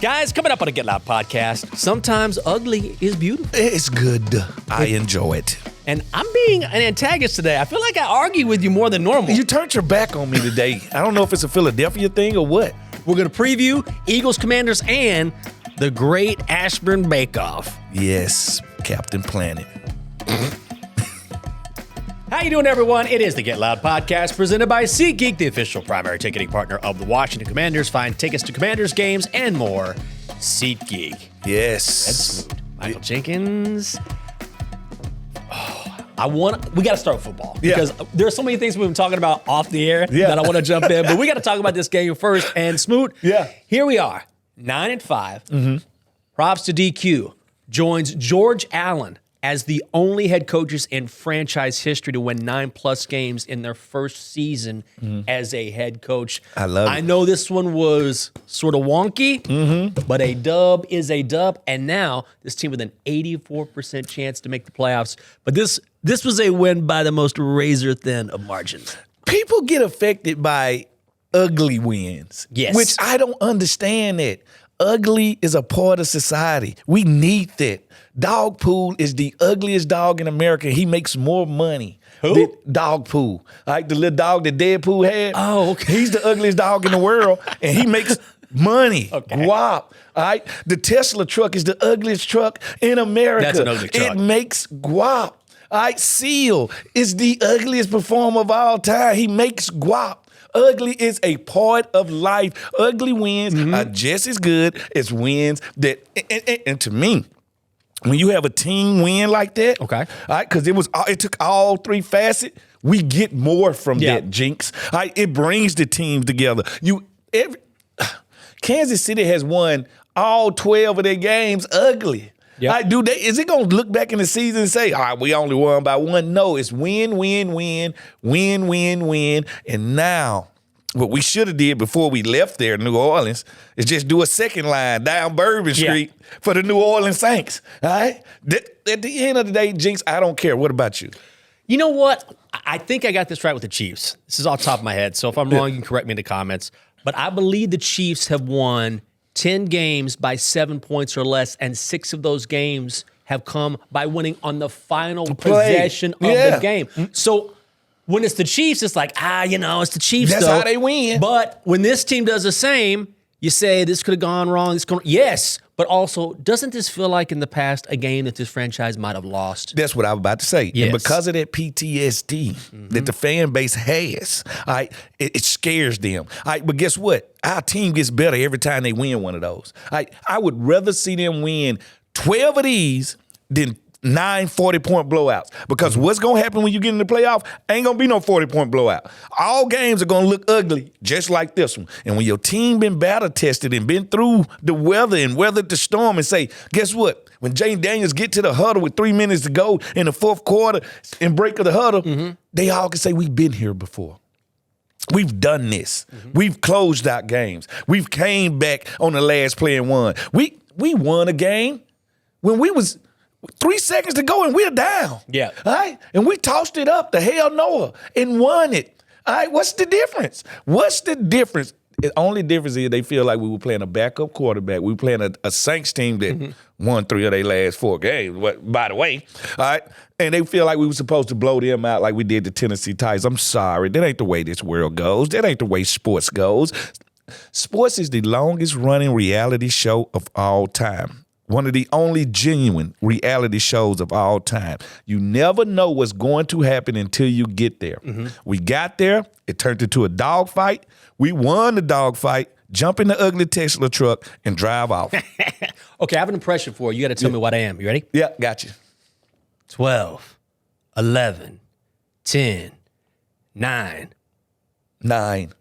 Guys, coming up on a Get Loud podcast, sometimes ugly is beautiful. It's good. I enjoy it. And I'm being an antagonist today. I feel like I argue with you more than normal. You turned your back on me today. I don't know if it's a Philadelphia thing or what. We're going to preview Eagles, Commanders, and the Great Ashburn Bake-Off. Yes, Captain Planet. How you doing, everyone? It is the Get Loud podcast presented by SeatGeek, the official primary ticketing partner of the Washington Commanders. Find tickets to Commanders games and more. SeatGeek. Yes. That's smooth. Michael Jenkins. We got to start with football because there are so many things we've been talking about off the air that I want to jump in, but we got to talk about this game first. And Smoot, here we are, 9-5. Mm-hmm. Props to DQ. Joins George Allen as the only head coaches in franchise history to win 9+ games in their first season as a head coach. I love it. I know this one was sort of wonky, but a dub is a dub. And now this team with an 84% chance to make the playoffs. But this was a win by the most razor-thin of margins. People get affected by ugly wins. Yes. Which I don't understand that. Ugly is a part of society. We need that. Dog Pool is the ugliest dog in America. He makes more money. Who? Dog Pool. Like the little dog that Deadpool had. Oh, okay. He's the ugliest dog in the world, and he makes money. Okay. Guap. All right? The Tesla truck is the ugliest truck in America. That's an ugly truck. It makes guap. All right? Seal is the ugliest performer of all time. He makes guap. Ugly is a part of life. Ugly wins are just as good as wins that, and to me, when you have a team win like that, all right, because it took all three facets, we get more from that, Jinx. All right, it brings the teams together. Kansas City has won all 12 of their games ugly. Yep. All right, is it going to look back in the season and say, all right, we only won by one? No, it's win, win, win, win, win, win. And now, what we should have did before we left there in New Orleans is just do a second line down Bourbon Street for the New Orleans Saints. All right? At the end of the day, Jinx, I don't care. What about you? You know what? I think I got this right with the Chiefs. This is off the top of my head, so if I'm wrong, you can correct me in the comments. But I believe the Chiefs have won 10 games by 7 points or less, and 6 of those games have come by winning on the final possession of the game. So when it's the Chiefs, it's like, it's the Chiefs. That's how they win. But when this team does the same, you say this could have gone wrong. Yes, but also, doesn't this feel like in the past a game that this franchise might have lost? That's what I was about to say. Yes. And because of that PTSD that the fan base has, all right, it scares them. All right, but guess what? Our team gets better every time they win one of those. All right, I would rather see them win 12 of these than 9 40-point blowouts. Because what's going to happen when you get in the playoff, ain't going to be no 40-point blowout. All games are going to look ugly, just like this one. And when your team been battle-tested and been through the weather and weathered the storm and say, guess what? When Jane Daniels get to the huddle with 3 minutes to go in the fourth quarter and break of the huddle, they all can say, we've been here before. We've done this. We've closed out games. We've came back on the last play and won. We won a game when we was 3 seconds to go and we're down. Yeah. All right? And we tossed it up to hell Noah and won it. All right? What's the difference? The only difference is they feel like we were playing a backup quarterback. We were playing a Saints team that won 3 of their last 4 games, by the way. All right? And they feel like we were supposed to blow them out like we did the Tennessee Titans. I'm sorry. That ain't the way this world goes. That ain't the way sports goes. Sports is the longest running reality show of all time. One of the only genuine reality shows of all time. You never know what's going to happen until you get there. We got there. It turned into a dogfight. We won the dogfight, jump in the ugly Tesla truck, and drive off. Okay, I have an impression for you. You got to tell me what I am. You ready? Yeah, got you. 12, 11, 10, 9. 9.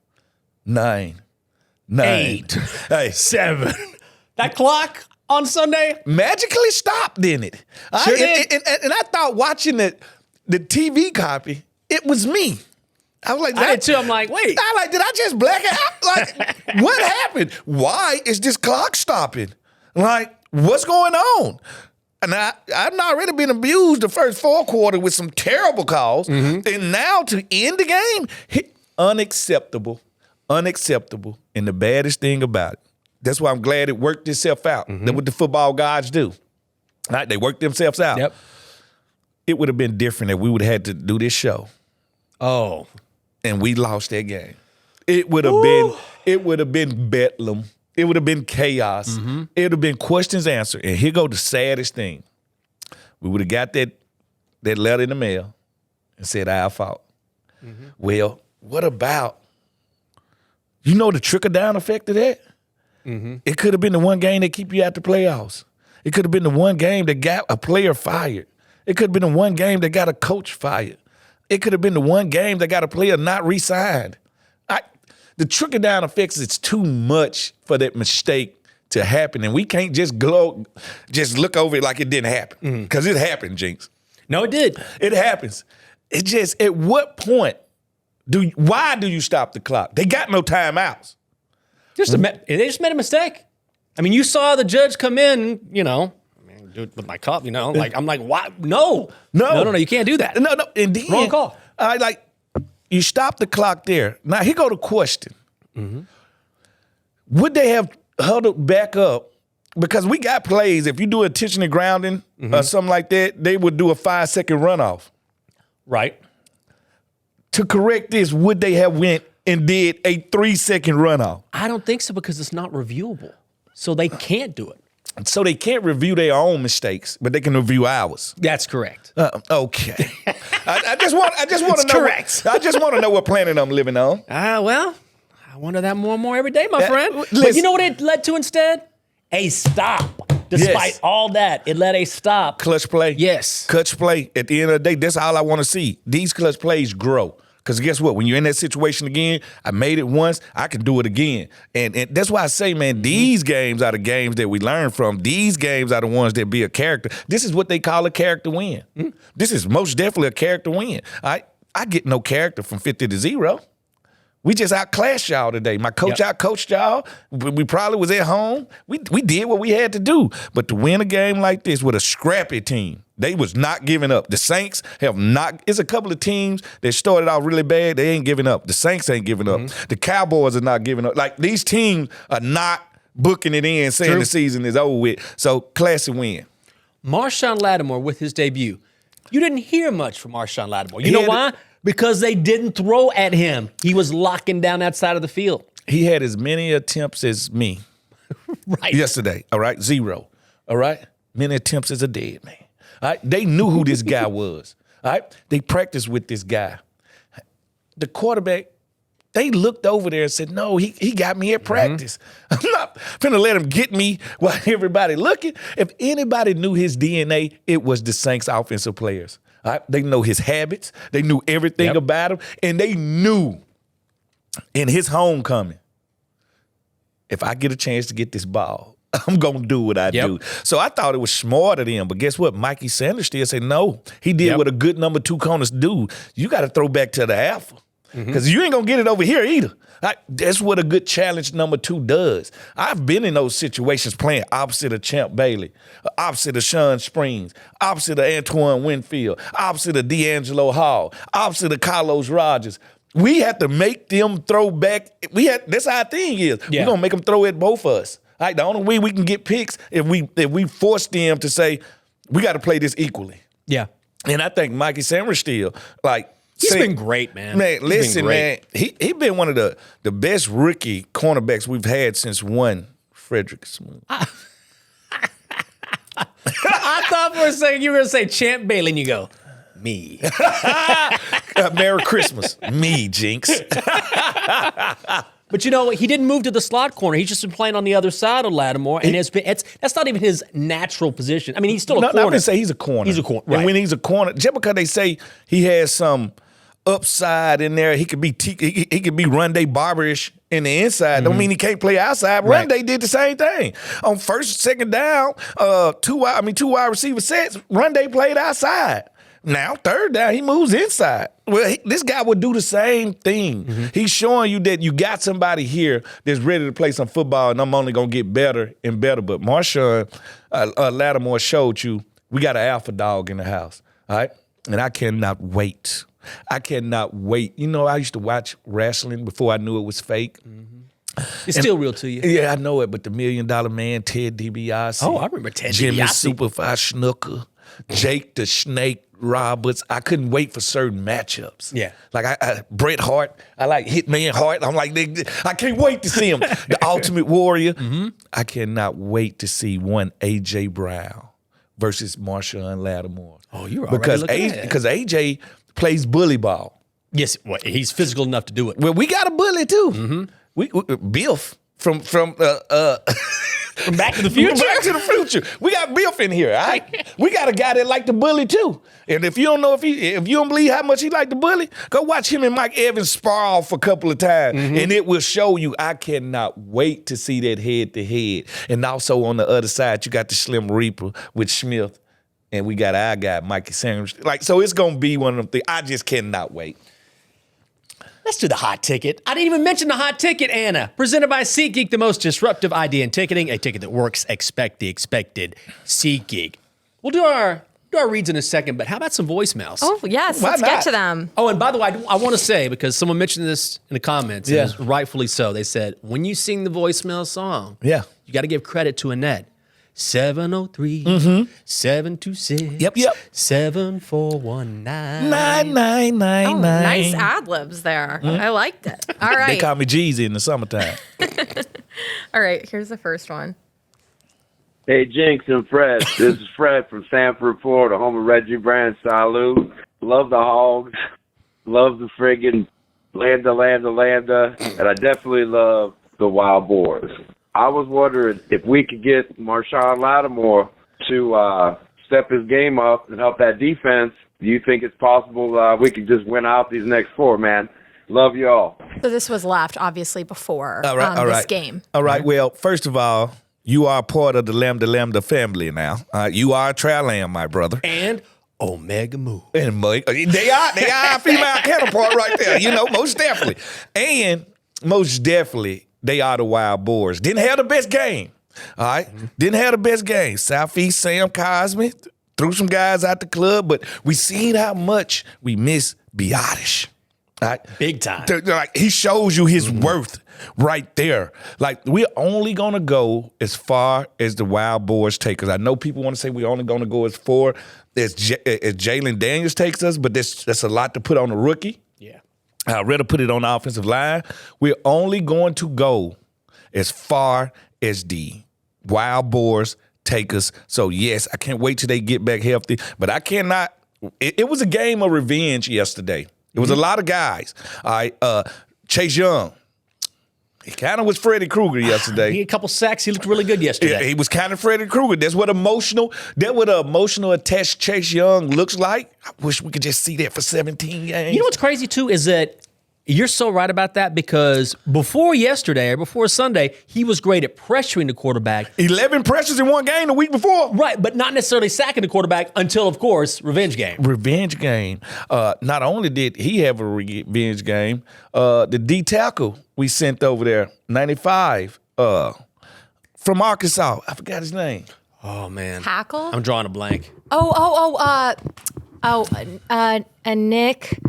8. Hey. 7. That clock on Sunday magically stopped, didn't it? Sure did. And I thought watching the TV copy, it was me. I was like, I did too. I'm like, wait. Did I just black out? Like, what happened? Why is this clock stopping? Like, what's going on? And I've already been abused the first 4 quarters with some terrible calls. And now to end the game, unacceptable. And the baddest thing about it, That's why I'm glad it worked itself out. That's what the football gods do. Right? They work themselves out. Yep. It would have been different if we would have had to do this show. Oh. And we lost that game. It would have been bedlam. It would have been chaos. It would have been questions answered. And here go the saddest thing. We would have got that letter in the mail and said, our fault. Well, what about, the trickle-down effect of that? It could have been the one game that keep you out the playoffs. It could have been the one game that got a player fired. It could have been the one game that got a coach fired. It could have been the one game that got a player not re-signed. The trickle-down effects, it's too much for that mistake to happen, and we can't just look over it like it didn't happen, because it happened, Jinx. No, it did. It happens. It just, at what point, why do you stop the clock? They got no timeouts. They just made a mistake. I mean, you saw the judge come in, do it with my cup, I'm like, why? No, you can't do that. No, and then, wrong call. You stop the clock there. Now, here go the question. Would they have huddled back up? Because we got plays. If you do intentional grounding or something like that, they would do a 5-second runoff. Right. To correct this, would they have went and did a 3-second runoff? I don't think so, because it's not reviewable. So they can't do it. So they can't review their own mistakes, but they can review ours. That's correct. Okay. I just want to know. Correct. I just want to know what planet I'm living on. Well, I wonder that more and more every day, my friend. Listen. But you know what it led to instead? A stop. Despite all that, it led a stop. Clutch play. Yes. Clutch play. At the end of the day, that's all I want to see. These clutch plays grow. Because guess what? When you're in that situation again, I made it once, I can do it again. And that's why I say, man, these games are the games that we learn from. These games are the ones that be a character. This is what they call a character win. This is most definitely a character win. I get no character from 50-0. We just outclassed y'all today. My coach outcoached y'all. We probably was at home. We did what we had to do. But to win a game like this with a scrappy team, they was not giving up. The Saints have not. It's a couple of teams that started out really bad. They ain't giving up. The Saints ain't giving up. The Cowboys are not giving up. Like, these teams are not booking it in, saying the season is over with. So, classy win. Marshawn Lattimore with his debut. You didn't hear much from Marshawn Lattimore. You know why? Because they didn't throw at him. He was locking down that side of the field. He had as many attempts as me. Right. Yesterday, all right? 0, all right? Many attempts as a dead man. All right? They knew who this guy was. All right? They practiced with this guy. The quarterback, they looked over there and said, no, he got me at practice. I'm not finna let him get me while everybody looking. If anybody knew his DNA, it was the Saints offensive players. All right? They know his habits. They knew everything about him. And they knew in his homecoming, if I get a chance to get this ball, I'm going to do what I do. So I thought it was smart of them. But guess what? Mikey Sanders still said, no. He did what a good number 2 corners do. You got to throw back to the alpha. Because you ain't going to get it over here either. That's what a good challenge number 2 does. I've been in those situations playing opposite of Champ Bailey, opposite of Sean Springs, opposite of Antoine Winfield, opposite of D'Angelo Hall, opposite of Carlos Rogers. We have to make them throw back. That's our thing is. We're going to make them throw at both of us. All right, the only way we can get picks if we force them to say, we got to play this equally. Yeah. And I think Mikey Sanders still, he's been great, man. Man, listen, man. He been one of the best rookie cornerbacks we've had since one Frederick Smith. I thought for a second you were going to say Champ Bailey, and you go, me. Merry Christmas. Me, Jinx. But he didn't move to the slot corner. He's just been playing on the other side of Lattimore, and that's not even his natural position. I mean, he's still a corner. I'm going to say he's a corner. He's a corner, right. And when he's a corner, just because they say he has some upside in there, he could be Rondé Barber-ish in the inside. Don't mean he can't play outside. Right. Rondé did the same thing. On first, second down, two wide receiver sets, Rondé played outside. Now, third down, he moves inside. Well, this guy would do the same thing. He's showing you that you got somebody here that's ready to play some football, and I'm only going to get better and better. But Marshawn Lattimore showed you we got an alpha dog in the house, all right? And I cannot wait. I cannot wait. I used to watch wrestling before I knew it was fake. It's still real to you. Yeah, I know it, but the $1 Million Man, Ted DiBiase. Oh, I remember Ted Jimmy DiBiase. Superfly Snooker, Jake the Snake Roberts. I couldn't wait for certain matchups. Yeah. Like Bret Hart. I like Hitman Hart. I'm like, I can't wait to see him. The Ultimate Warrior. Mm-hmm. I cannot wait to see one A.J. Brown versus Marshawn Lattimore. Oh, you're already looking at it. Because A.J. plays bully ball. Yes, well, he's physical enough to do it. Well, we got a bully too. Mm-hmm. We Biff from From Back to the Future. Back to the Future. We got Biff in here. All right? We got a guy that like the bully too. And if you don't know if you don't believe how much he like the bully, go watch him and Mike Evans spar off a couple of times, and it will show you. I cannot wait to see that head to head. And also on the other side, you got the Slim Reaper with Smith, and we got our guy Mikey Sanders. Like, so it's gonna be one of them things. I just cannot wait. Let's do the hot ticket. I didn't even mention the hot ticket, Anna. Presented by SeatGeek, the most disruptive idea in ticketing. A ticket that works. Expect the expected. SeatGeek. We'll do our reads in a second, but how about some voicemails? Oh, yes. Let's get to them. Oh, and by the way, I want to say, because someone mentioned this in the comments, and rightfully so, they said, when you sing the voicemail song, you got to give credit to Annette. 703 726 7419 999. Oh, nice ad-libs there. I liked it. All right. They call me Jeezy in the summertime. All right, here's the first one. Hey, Jinx and Fred. This is Fred from Sanford, Florida, home of Reggie Brand. Salute. Love the Hogs. Love the friggin' Landa. And I definitely love the Wild Boars. I was wondering if we could get Marshawn Lattimore to step his game up and help that defense. Do you think it's possible we could just win out these next four, man? Love you all. So this was left, obviously, before this game. All right. Well, first of all, you are part of the Lambda family now. You are a trail lamb, my brother. And Omega Mu. And they are a female counterpart right there. You know, most definitely. And most definitely, they are the Wild Boars. Didn't have the best game. All right? Didn't have the best game. Southeast Sam Cosme threw some guys out the club, but we seen how much we miss Biotish. Right? Big time. Like, he shows you his worth right there. Like, we're only going to go as far as the Wild Boars take us. I know people want to say we're only going to go as far as Jalen Daniels takes us, but that's a lot to put on a rookie. Yeah. I'd rather put it on the offensive line. We're only going to go as far as the Wild Boars take us. So, yes, I can't wait till they get back healthy. But I cannot – it was a game of revenge yesterday. It was a lot of guys. All right, Chase Young. He kind of was Freddy Krueger yesterday. He had a couple sacks. He looked really good yesterday. Yeah, he was kind of Freddy Krueger. That's what emotional attached Chase Young looks like. I wish we could just see that for 17 games. You know what's crazy, too, is that you're so right about that, because before yesterday or before Sunday, he was great at pressuring the quarterback. 11 pressures in one game the week before. Right, but not necessarily sacking the quarterback until, of course, revenge game. Revenge game. Not only did he have a revenge game, the D tackle we sent over there, 95, from Arkansas. I forgot his name. Oh, man. Tackle? I'm drawing a blank. Nick.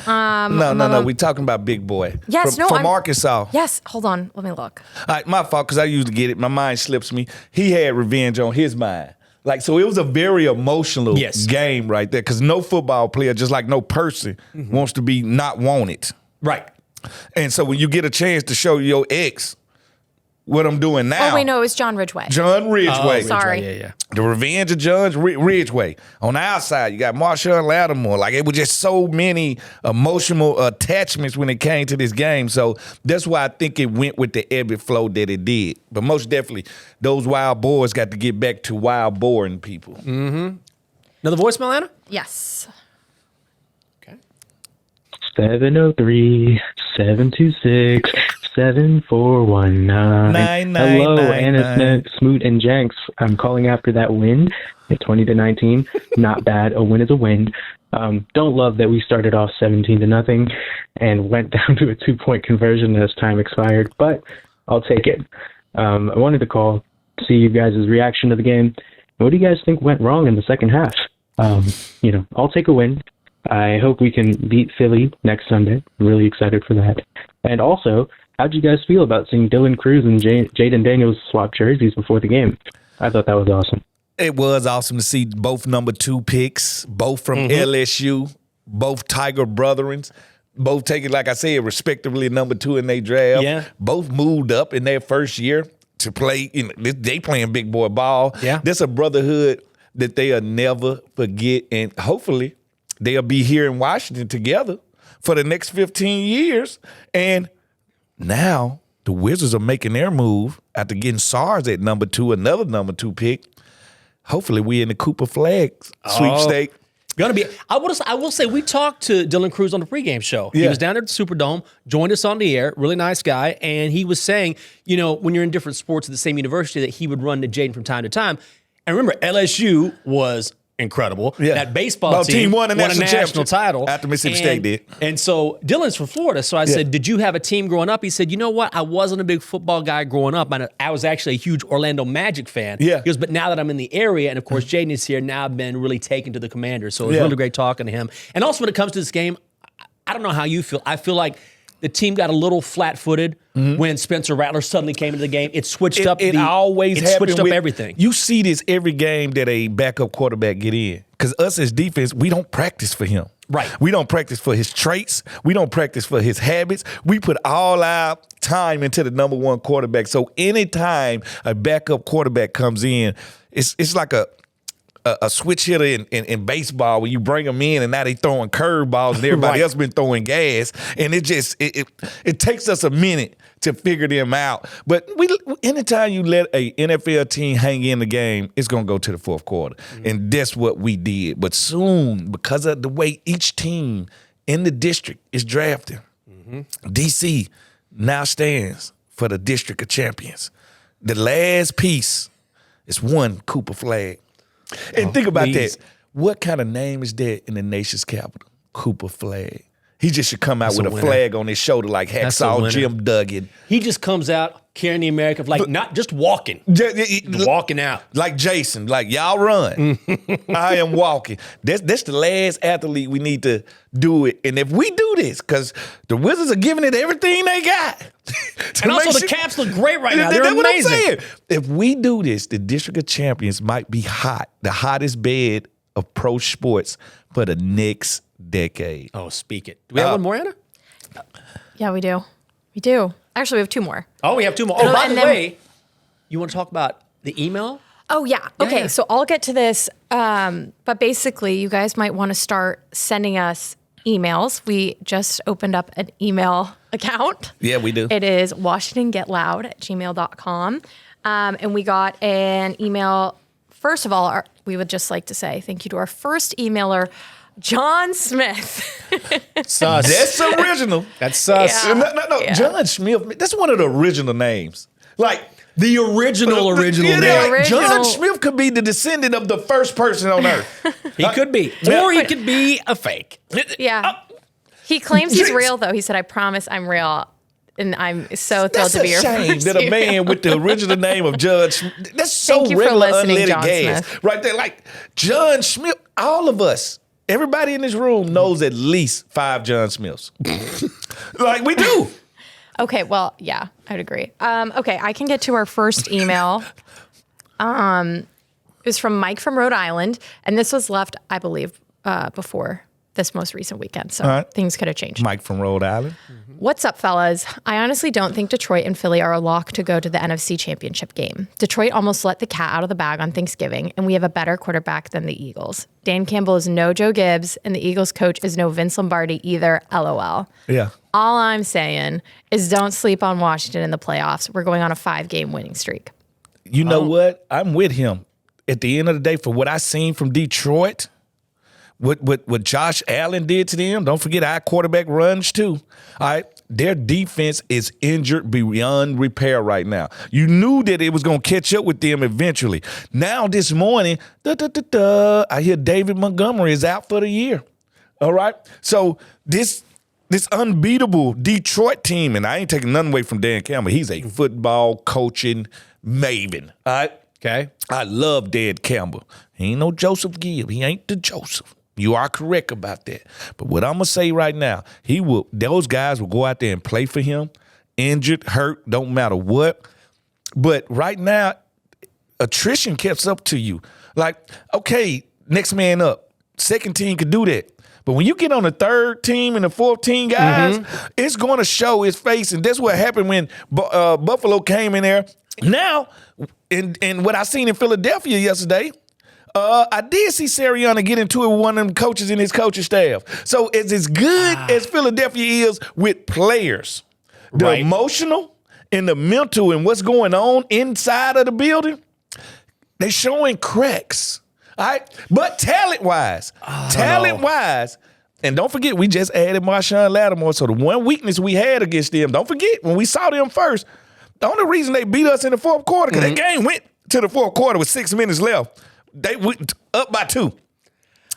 No. We're talking about Big Boy. Yes, from Arkansas. Yes, hold on. Let me look. All right, my fault, because I usually get it. My mind slips me. He had revenge on his mind. Like, so it was a very emotional game right there, because no football player, just like no person, wants to be not wanted. Right. And so when you get a chance to show your ex what I'm doing now. Oh, wait, no, it was John Ridgeway. John Ridgeway. Sorry. Yeah. The revenge of John Ridgeway. On the outside, you got Marshawn Lattimore. Like, it was just so many emotional attachments when it came to this game. So that's why I think it went with the ebb and flow that it did. But most definitely, those Wild Boars got to get back to wild boring people. Mm-hmm. Another voicemail, Anna? Yes. Okay. 703 726 7419. Hello, Anna Smith, Smoot, and Jenks. I'm calling after that win at 20-19. Not bad. A win is a win. Don't love that we started off 17-0 and went down to a 2-point conversion as time expired, but I'll take it. I wanted to call, see you guys' reaction to the game. What do you guys think went wrong in the second half? I'll take a win. I hope we can beat Philly next Sunday. I'm really excited for that. And also, how'd you guys feel about seeing Dylan Cruz and Jaden Daniels swap jerseys before the game? I thought that was awesome. It was awesome to see both number 2 picks, both from LSU, both Tiger brethrens, both taking, like I said, respectively number 2 in their draft. Yeah. Both moved up in their first year to play. They playing big boy ball. Yeah. This a brotherhood that they'll never forget, and hopefully they'll be here in Washington together for the next 15 years. And now the Wizards are making their move after getting SARS at number 2, another number 2 pick. Hopefully we in the Cooper Flag sweepstake. Gonna be. I will say we talked to Dylan Cruz on the pregame show. Yeah. He was down there at the Superdome, joined us on the air. Really nice guy, and he was saying, when you're in different sports at the same university, that he would run to Jaden from time to time. And remember, LSU was incredible. Yeah. That baseball team won a national title after Mississippi State did. And so Dylan's from Florida. So I said, did you have a team growing up? He said, you know what? I wasn't a big football guy growing up. I was actually a huge Orlando Magic fan. Yeah. He goes, but now that I'm in the area, and of course Jaden is here, now I've been really taken to the Commanders. So it was really great talking to him. And also when it comes to this game, I don't know how you feel. I feel like the team got a little flat-footed when Spencer Rattler suddenly came into the game. It switched up. It always switched up everything. You see this every game that a backup quarterback get in. Because us as defense, we don't practice for him. Right. We don't practice for his traits. We don't practice for his habits. We put all our time into the number 1 quarterback. So anytime a backup quarterback comes in, it's like a switch hitter in baseball where you bring them in and now they throwing curveballs and everybody else been throwing gas, and it takes us a minute to figure them out. But anytime you let a NFL team hang in the game, it's gonna go to the 4th quarter, and that's what we did. But soon, because of the way each team in the district is drafting, DC now stands for the District of Champions. The last piece is one Cooper Flag. And think about that. What kind of name is that in the nation's capital? Cooper Flag. He just should come out with a flag on his shoulder like Hacksaw Jim Duggan. He just comes out carrying the American flag, not just walking. Walking out. Like Jason, like y'all run. I am walking. That's the last athlete we need to do it. And if we do this, because the Wizards are giving it everything they got. And also the Caps look great right now. They're amazing. What I'm saying. If we do this, the District of Champions might be hot, the hottest bed of pro sports for the next decade. Oh, speak it. Do we have one more, Anna? Yeah, we do. We do. Actually, we have 2 more. Oh, we have 2 more. Oh, by the way, you want to talk about the email? Oh, yeah. Okay, so I'll get to this. But basically, you guys might want to start sending us emails. We just opened up an email account. Yeah, we do. It is washingtongetloud@gmail.com. And we got an email. First of all, we would just like to say thank you to our first emailer, John Smith. Sus. That's original. That's sus. Yeah. No. Yeah. John Smith, that's one of the original names. Like, the original name. Like John Smith could be the descendant of the first person on earth. He could be. Or he could be a fake. Yeah. He claims he's real, though. He said, I promise I'm real. And I'm so thrilled to be your first. That's a shame that a man with the original name of Judge Smith, that's so Thank you for regular listening, unleaded John gas. Smith. Right there, like John Smith, all of us, everybody in this room knows at least 5 John Smiths. Like, we do. Okay, well, yeah, I'd agree. Okay, I can get to our first email. It was from Mike from Rhode Island, and this was left, I believe, before this most recent weekend, so things could have changed. Mike from Rhode Island. What's up, fellas? I honestly don't think Detroit and Philly are a lock to go to the NFC Championship game. Detroit almost let the cat out of the bag on Thanksgiving, and we have a better quarterback than the Eagles. Dan Campbell is no Joe Gibbs, and the Eagles coach is no Vince Lombardi either, LOL. Yeah. All I'm saying is don't sleep on Washington in the playoffs. We're going on a 5-game winning streak. You know what? I'm with him. At the end of the day, for what I seen from Detroit, what Josh Allen did to them, don't forget our quarterback runs too. All right. Their defense is injured beyond repair right now. You knew that it was going to catch up with them eventually. Now this morning, I hear David Montgomery is out for the year. All right. So this unbeatable Detroit team, and I ain't taking nothing away from Dan Campbell. He's a football coaching maven. All right. Okay. I love Dan Campbell. He ain't no Joseph Gibbs. He ain't the Joseph. You are correct about that. But what I'm going to say right now, those guys will go out there and play for him, injured, hurt, don't matter what. But right now, attrition catches up to you. Like, okay, next man up. Second team could do that. But when you get on the third team and the fourth team guys, it's going to show his face. And that's what happened when Buffalo came in there. Now, and what I seen in Philadelphia yesterday, I did see Sirianni get into it with one of them coaches in his coaching staff. So it's as good as Philadelphia is with players. The emotional and the mental and what's going on inside of the building, they showing cracks. All right? But talent-wise, and don't forget, we just added Marshawn Lattimore. So the one weakness we had against them, don't forget, when we saw them first, the only reason they beat us in the fourth quarter, because that game went to the fourth quarter with 6 minutes left. They went up by 2. Right?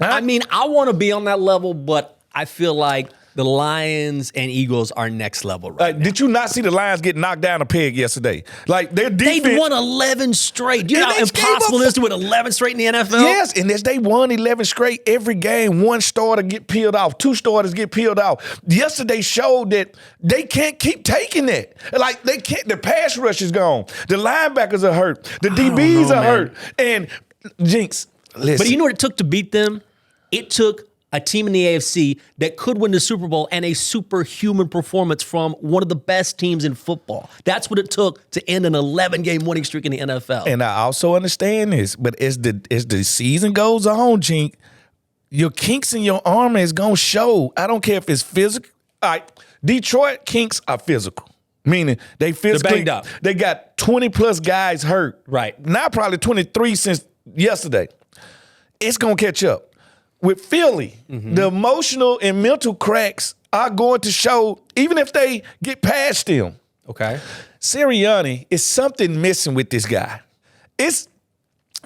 I mean, I want to be on that level, but I feel like the Lions and Eagles are next level right now. Did you not see the Lions get knocked down a peg yesterday? Like, their defense. They've won 11 straight. Do you know how impossible it is to win 11 straight in the NFL? Yes, and as they won 11 straight, every game, one starter get peeled off, 2 starters get peeled off. Yesterday showed that they can't keep taking it. Like, they can't. The pass rush is gone. The linebackers are hurt. The DBs are hurt. And, Jinx, listen. But you know what it took to beat them? It took a team in the AFC that could win the Super Bowl and a superhuman performance from one of the best teams in football. That's what it took to end an 11-game winning streak in the NFL. And I also understand this, but as the season goes on, Jink, your kinks in your armor is going to show. I don't care if it's physical. All right, Detroit kinks are physical, meaning they physically. They're banged up. They got 20-plus guys hurt. Right. Now probably 23 since yesterday. It's going to catch up. With Philly, the emotional and mental cracks are going to show, even if they get past them. Okay. Sirianni, is something missing with this guy. It's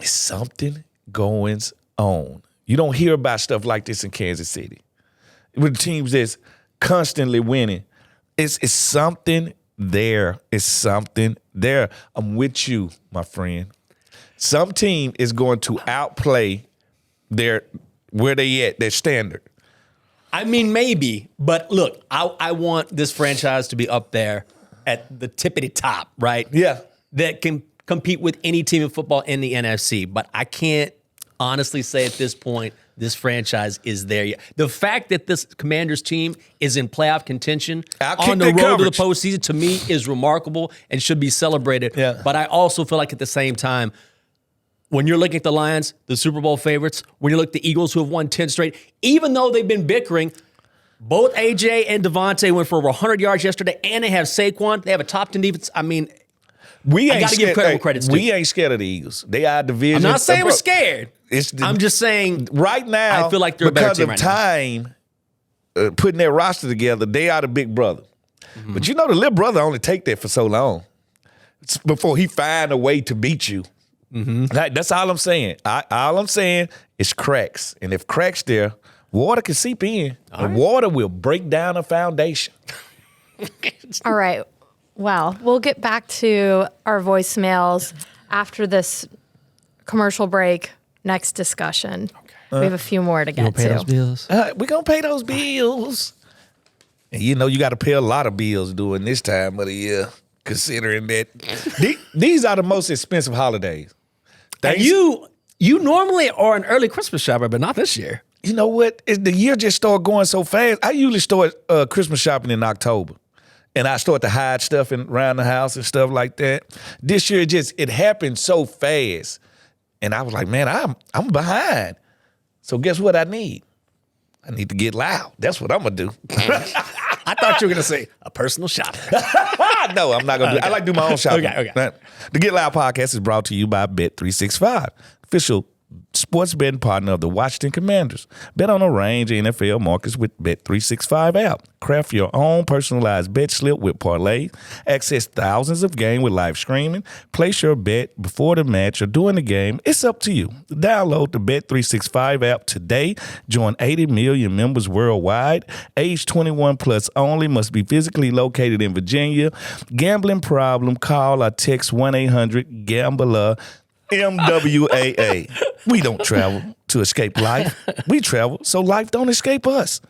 something going on. You don't hear about stuff like this in Kansas City. With teams that's constantly winning. It's something there. It's something there. I'm with you, my friend. Some team is going to outplay where they at, their standard. I mean, maybe, but look, I want this franchise to be up there at the tippity top, right? Yeah. That can compete with any team in football in the NFC. But I can't honestly say at this point this franchise is there yet. The fact that this Commanders team is in playoff contention on the road to the postseason, to me, is remarkable and should be celebrated. Yeah. But I also feel like at the same time, when you're looking at the Lions, the Super Bowl favorites, when you look at the Eagles who have won 10 straight, even though they've been bickering, both AJ and Devontae went for over 100 yards yesterday, and they have Saquon. They have a top 10 defense. I mean, I got to give credit where credit's due. We ain't scared of the Eagles. They are division. I'm not saying we're scared. I'm just saying right now, I feel like they're a better team right now. Because of time putting their roster together, they are the big brother. Mm-hmm. But you know the little brother only take that for so long before he find a way to beat you. Mm-hmm. That's all I'm saying. All I'm saying is cracks. And if cracks there, water can seep in. And water will break down a foundation. All right. Well, we'll get back to our voicemails after this commercial break. Next discussion. Okay. We have a few more to get to. Those bills? We're going to pay those bills. And you know you got to pay a lot of bills during this time of the year, considering that these are the most expensive holidays. And you normally are an early Christmas shopper, but not this year. You know what? The year just started going so fast. I usually start Christmas shopping in October. And I start to hide stuff around the house and stuff like that. This year, it happened so fast. And I was like, man, I'm behind. So guess what I need? I need to get loud. That's what I'm going to do. I thought you were going to say a personal shopper. No, I'm not going to do it. I like to do my own shopping. Okay. The Get Loud podcast is brought to you by Bet365, official sports betting partner of the Washington Commanders. Bet on a range of NFL markets with Bet365 app. Craft your own personalized bet slip with parlay. Access thousands of games with live streaming. Place your bet before the match or during the game. It's up to you. Download the Bet365 app today. Join 80 million members worldwide. Age 21 plus only. Must be physically located in Virginia. Gambling problem? Call or text 1-800-GAMBLER. MWAA. We don't travel to escape life. We travel so life don't escape us.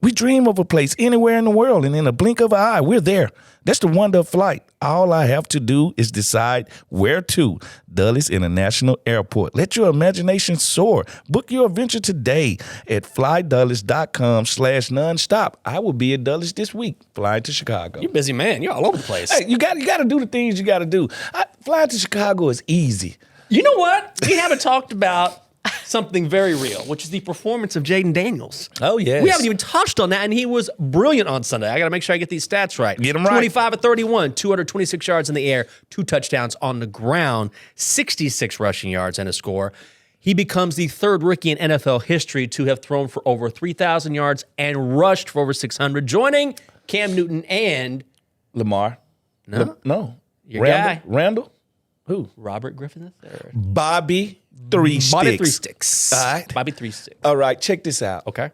We dream of a place anywhere in the world, and in a blink of an eye, we're there. That's the wonder of flight. All I have to do is decide where to. Dulles International Airport. Let your imagination soar. Book your adventure today at flydulles.com/nonstop. I will be at Dulles this week, flying to Chicago. You're a busy man. You're all over the place. Hey, you got to do the things you got to do. Flying to Chicago is easy. You know what? We haven't talked about something very real, which is the performance of Jaden Daniels. Oh, yes. We haven't even touched on that, and he was brilliant on Sunday. I got to make sure I get these stats right. Get them right. 25 of 31, 226 yards in the air, 2 touchdowns on the ground, 66 rushing yards and a score. He becomes the third rookie in NFL history to have thrown for over 3,000 yards and rushed for over 600, joining Cam Newton and Lamar. No. Your guy. Randall? Who? Robert Griffin III. Bobby Three Sticks. All right. Bobby Three Sticks. All right, check this out. Okay.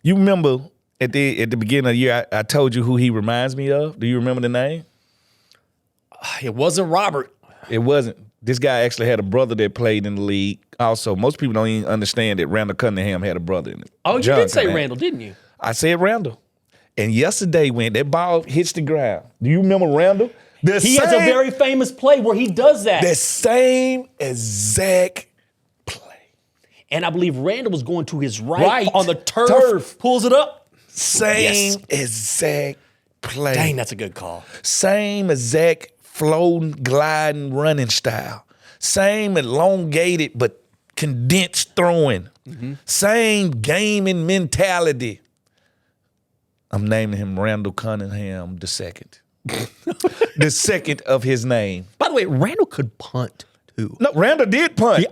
You remember at the beginning of the year, I told you who he reminds me of? Do you remember the name? It wasn't Robert. It wasn't. This guy actually had a brother that played in the league. Also, most people don't even understand that Randall Cunningham had a brother in it. Oh, you John did say Cunningham. Randall, didn't you? I said Randall. And yesterday when that ball hits the ground, do you remember Randall? He has a very famous play where he does that. The same exact play. And I believe Randall was going to his right on the turf. Pulls it up. Same exact play. Dang, that's a good call. Same exact floating, gliding, running style. Same elongated but condensed throwing. Same gaming mentality. I'm naming him Randall Cunningham the second. The second of his name. By the way, Randall could punt too. No, Randall did punt. He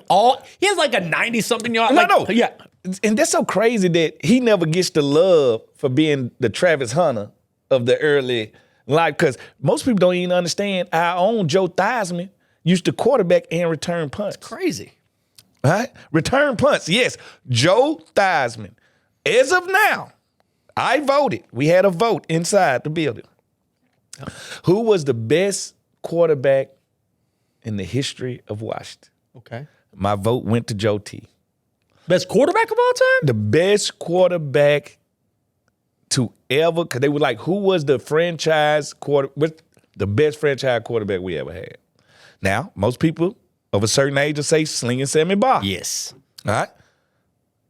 has like a 90-something yard. No. Yeah. And that's so crazy that he never gets the love for being the Travis Hunter of the early life. Because most people don't even understand our own Joe Theismann used to quarterback and return punts. Crazy. All right? Return punts. Yes, Joe Theismann. As of now, I voted. We had a vote inside the building. Who was the best quarterback in the history of Washington? Okay. My vote went to Joe T. Best quarterback of all time? The best quarterback to ever, because they were like, who was the the best franchise quarterback we ever had? Now, most people of a certain age will say Slinging Sammy Baugh. Yes. All right?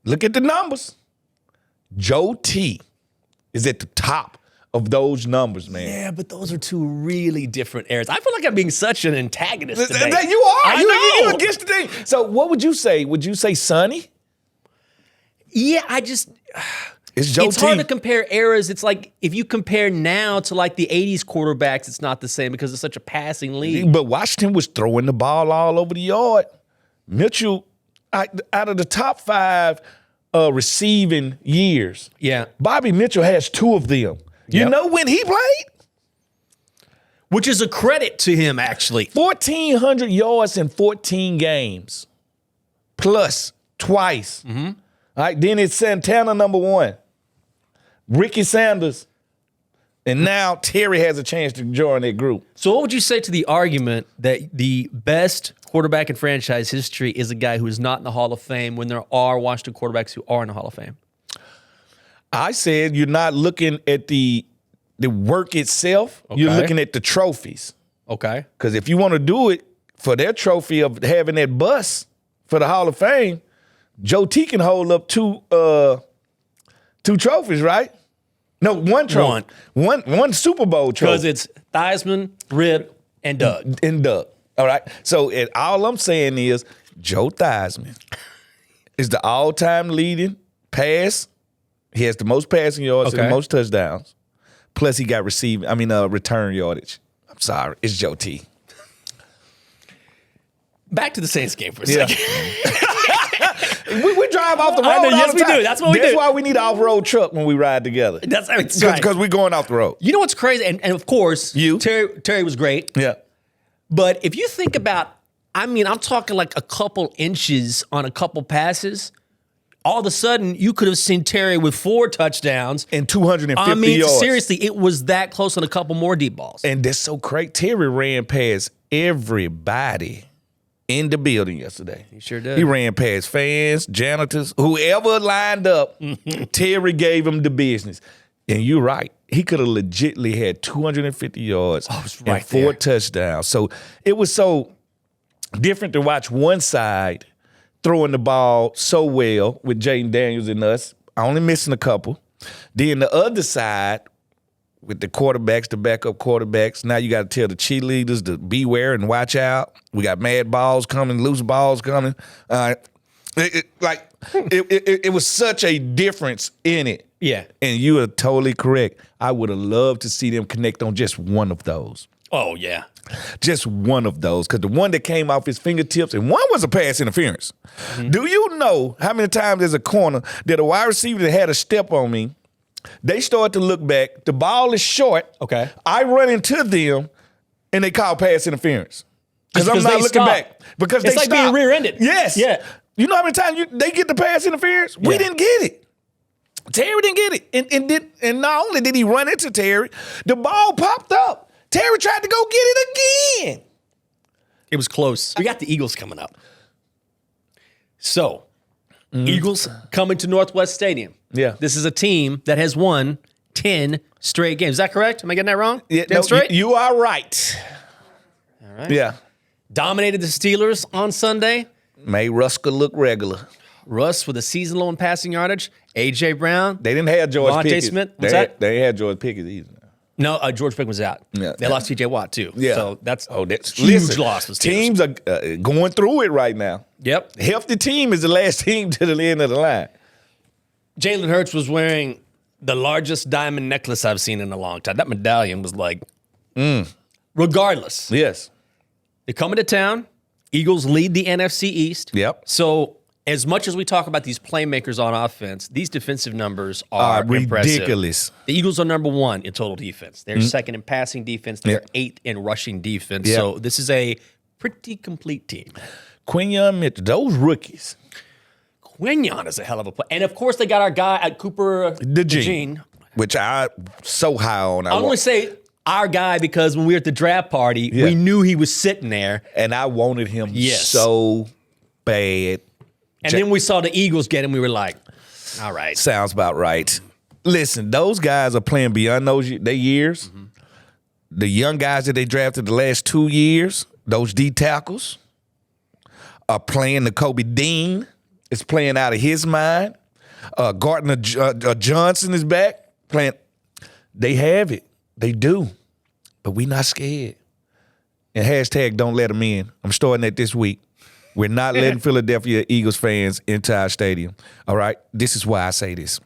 Look at the numbers. Joe T is at the top of those numbers, man. Yeah, but those are two really different eras. I feel like I'm being such an antagonist today. You are. I You know. against the thing. So what would you say? Would you say Sonny? Yeah, It's Joe It's T. hard to compare eras. It's like if you compare now to like the 80s quarterbacks, it's not the same because it's such a passing league. But Washington was throwing the ball all over the yard. Mitchell, out of the top 5 receiving years, Bobby Mitchell has 2 of them. You know when he played? Which is a credit to him, actually. 1,400 yards in 14 games. Plus, twice. All right, then it's Santana, number 1. Ricky Sanders. And now Terry has a chance to join that group. So what would you say to the argument that the best quarterback in franchise history is a guy who is not in the Hall of Fame when there are Washington quarterbacks who are in the Hall of Fame? I said you're not looking at the work itself. Okay. You're looking at the trophies. Okay. Because if you want to do it for their trophy of having that bus for the Hall of Fame, Joe T can hold up 2 trophies, right? No, 1 trophy. One Super Bowl trophy. Because it's Theismann, Rip, and Doug. All right. So all I'm saying is Joe Theismann is the all-time leading pass. He has the most passing yards and the most touchdowns. Plus he got return yardage. I'm sorry. It's Joe T. Back to the Saints game for a second. We drive off the road. Yes, we do. That's what we do. That's why we need an off-road truck when we ride together. That's right. Because we're going off the road. You know what's crazy? And of course, Terry was great. Yeah. But if you think about, I'm talking like a couple inches on a couple passes. All of a sudden, you could have seen Terry with 4 touchdowns. And 250 yards. Seriously, it was that close on a couple more deep balls. And that's so great. Terry ran past everybody in the building yesterday. He sure did. He ran past fans, janitors, whoever lined up. Terry gave him the business. And you're right. He could have legitimately had 250 yards and 4 touchdowns. So it was so different to watch one side throwing the ball so well with Jaden Daniels and us, only missing a couple. Then the other side with the quarterbacks, the backup quarterbacks, now you got to tell the cheerleaders to beware and watch out. We got mad balls coming, loose balls coming. It was such a difference in it. Yeah. And you are totally correct. I would have loved to see them connect on just one of those. Oh, yeah. Just one of those. Because the one that came off his fingertips, and one was a pass interference. Mm-hmm. Do you know how many times there's a corner that a wide receiver that had a step on me, they start to look back, the ball is short, okay, I run into them, and they call pass interference. Because I'm not looking back. Because it's like being rear-ended. Yes. Yeah. You know how many times they get the pass interference? Yeah. We didn't get it. Terry didn't get it. And not only did he run into Terry, the ball popped up. Terry tried to go get it again. It was close. We got the Eagles coming up. So, Eagles coming to Northwest Stadium. Yeah. This is a team that has won 10 straight games. Is that correct? Am I getting that wrong? Yeah, 10 straight? You are right. All right. Yeah. Dominated the Steelers on Sunday. Made Rusker look regular. Russ with a season-low in passing yardage. A.J. Brown. They didn't have George Pickens. Smith. They ain't had George Pickens either. No, George Pickens was out. Yeah. They lost T.J. Watt, too. Yeah. So that's huge loss. Teams are going through it right now. Yep. Healthy team is the last team to the end of the line. Jalen Hurts was wearing the largest diamond necklace I've seen in a long time. That medallion was like, regardless. Yes. They're coming to town. Eagles lead the NFC East. Yep. So as much as we talk about these playmakers on offense, these defensive numbers are ridiculous. Impressive. The Eagles are number 1 in total defense. They're second in passing defense. They're 8th in rushing defense. Yep. So this is a pretty complete team. Quinyon Mitchell, those rookies. Quinyon is a hell of a play. And, of course, they got our guy at Cooper DeJean. Which I so high on. I only say our guy because when we were at the draft party, we knew he was sitting there. And I wanted him so bad. And then we saw the Eagles get him. We were like, all right. Sounds about right. Listen, those guys are playing beyond their years. Mm-hmm. The young guys that they drafted the last 2 years, those D tackles, are playing. The Kobe Dean is playing out of his mind. Gardner Johnson is back playing. They have it. They do. But we not scared. And hashtag don't let them in. I'm starting that this week. We're not letting Philadelphia Eagles fans into our stadium. All right? This is why I say this.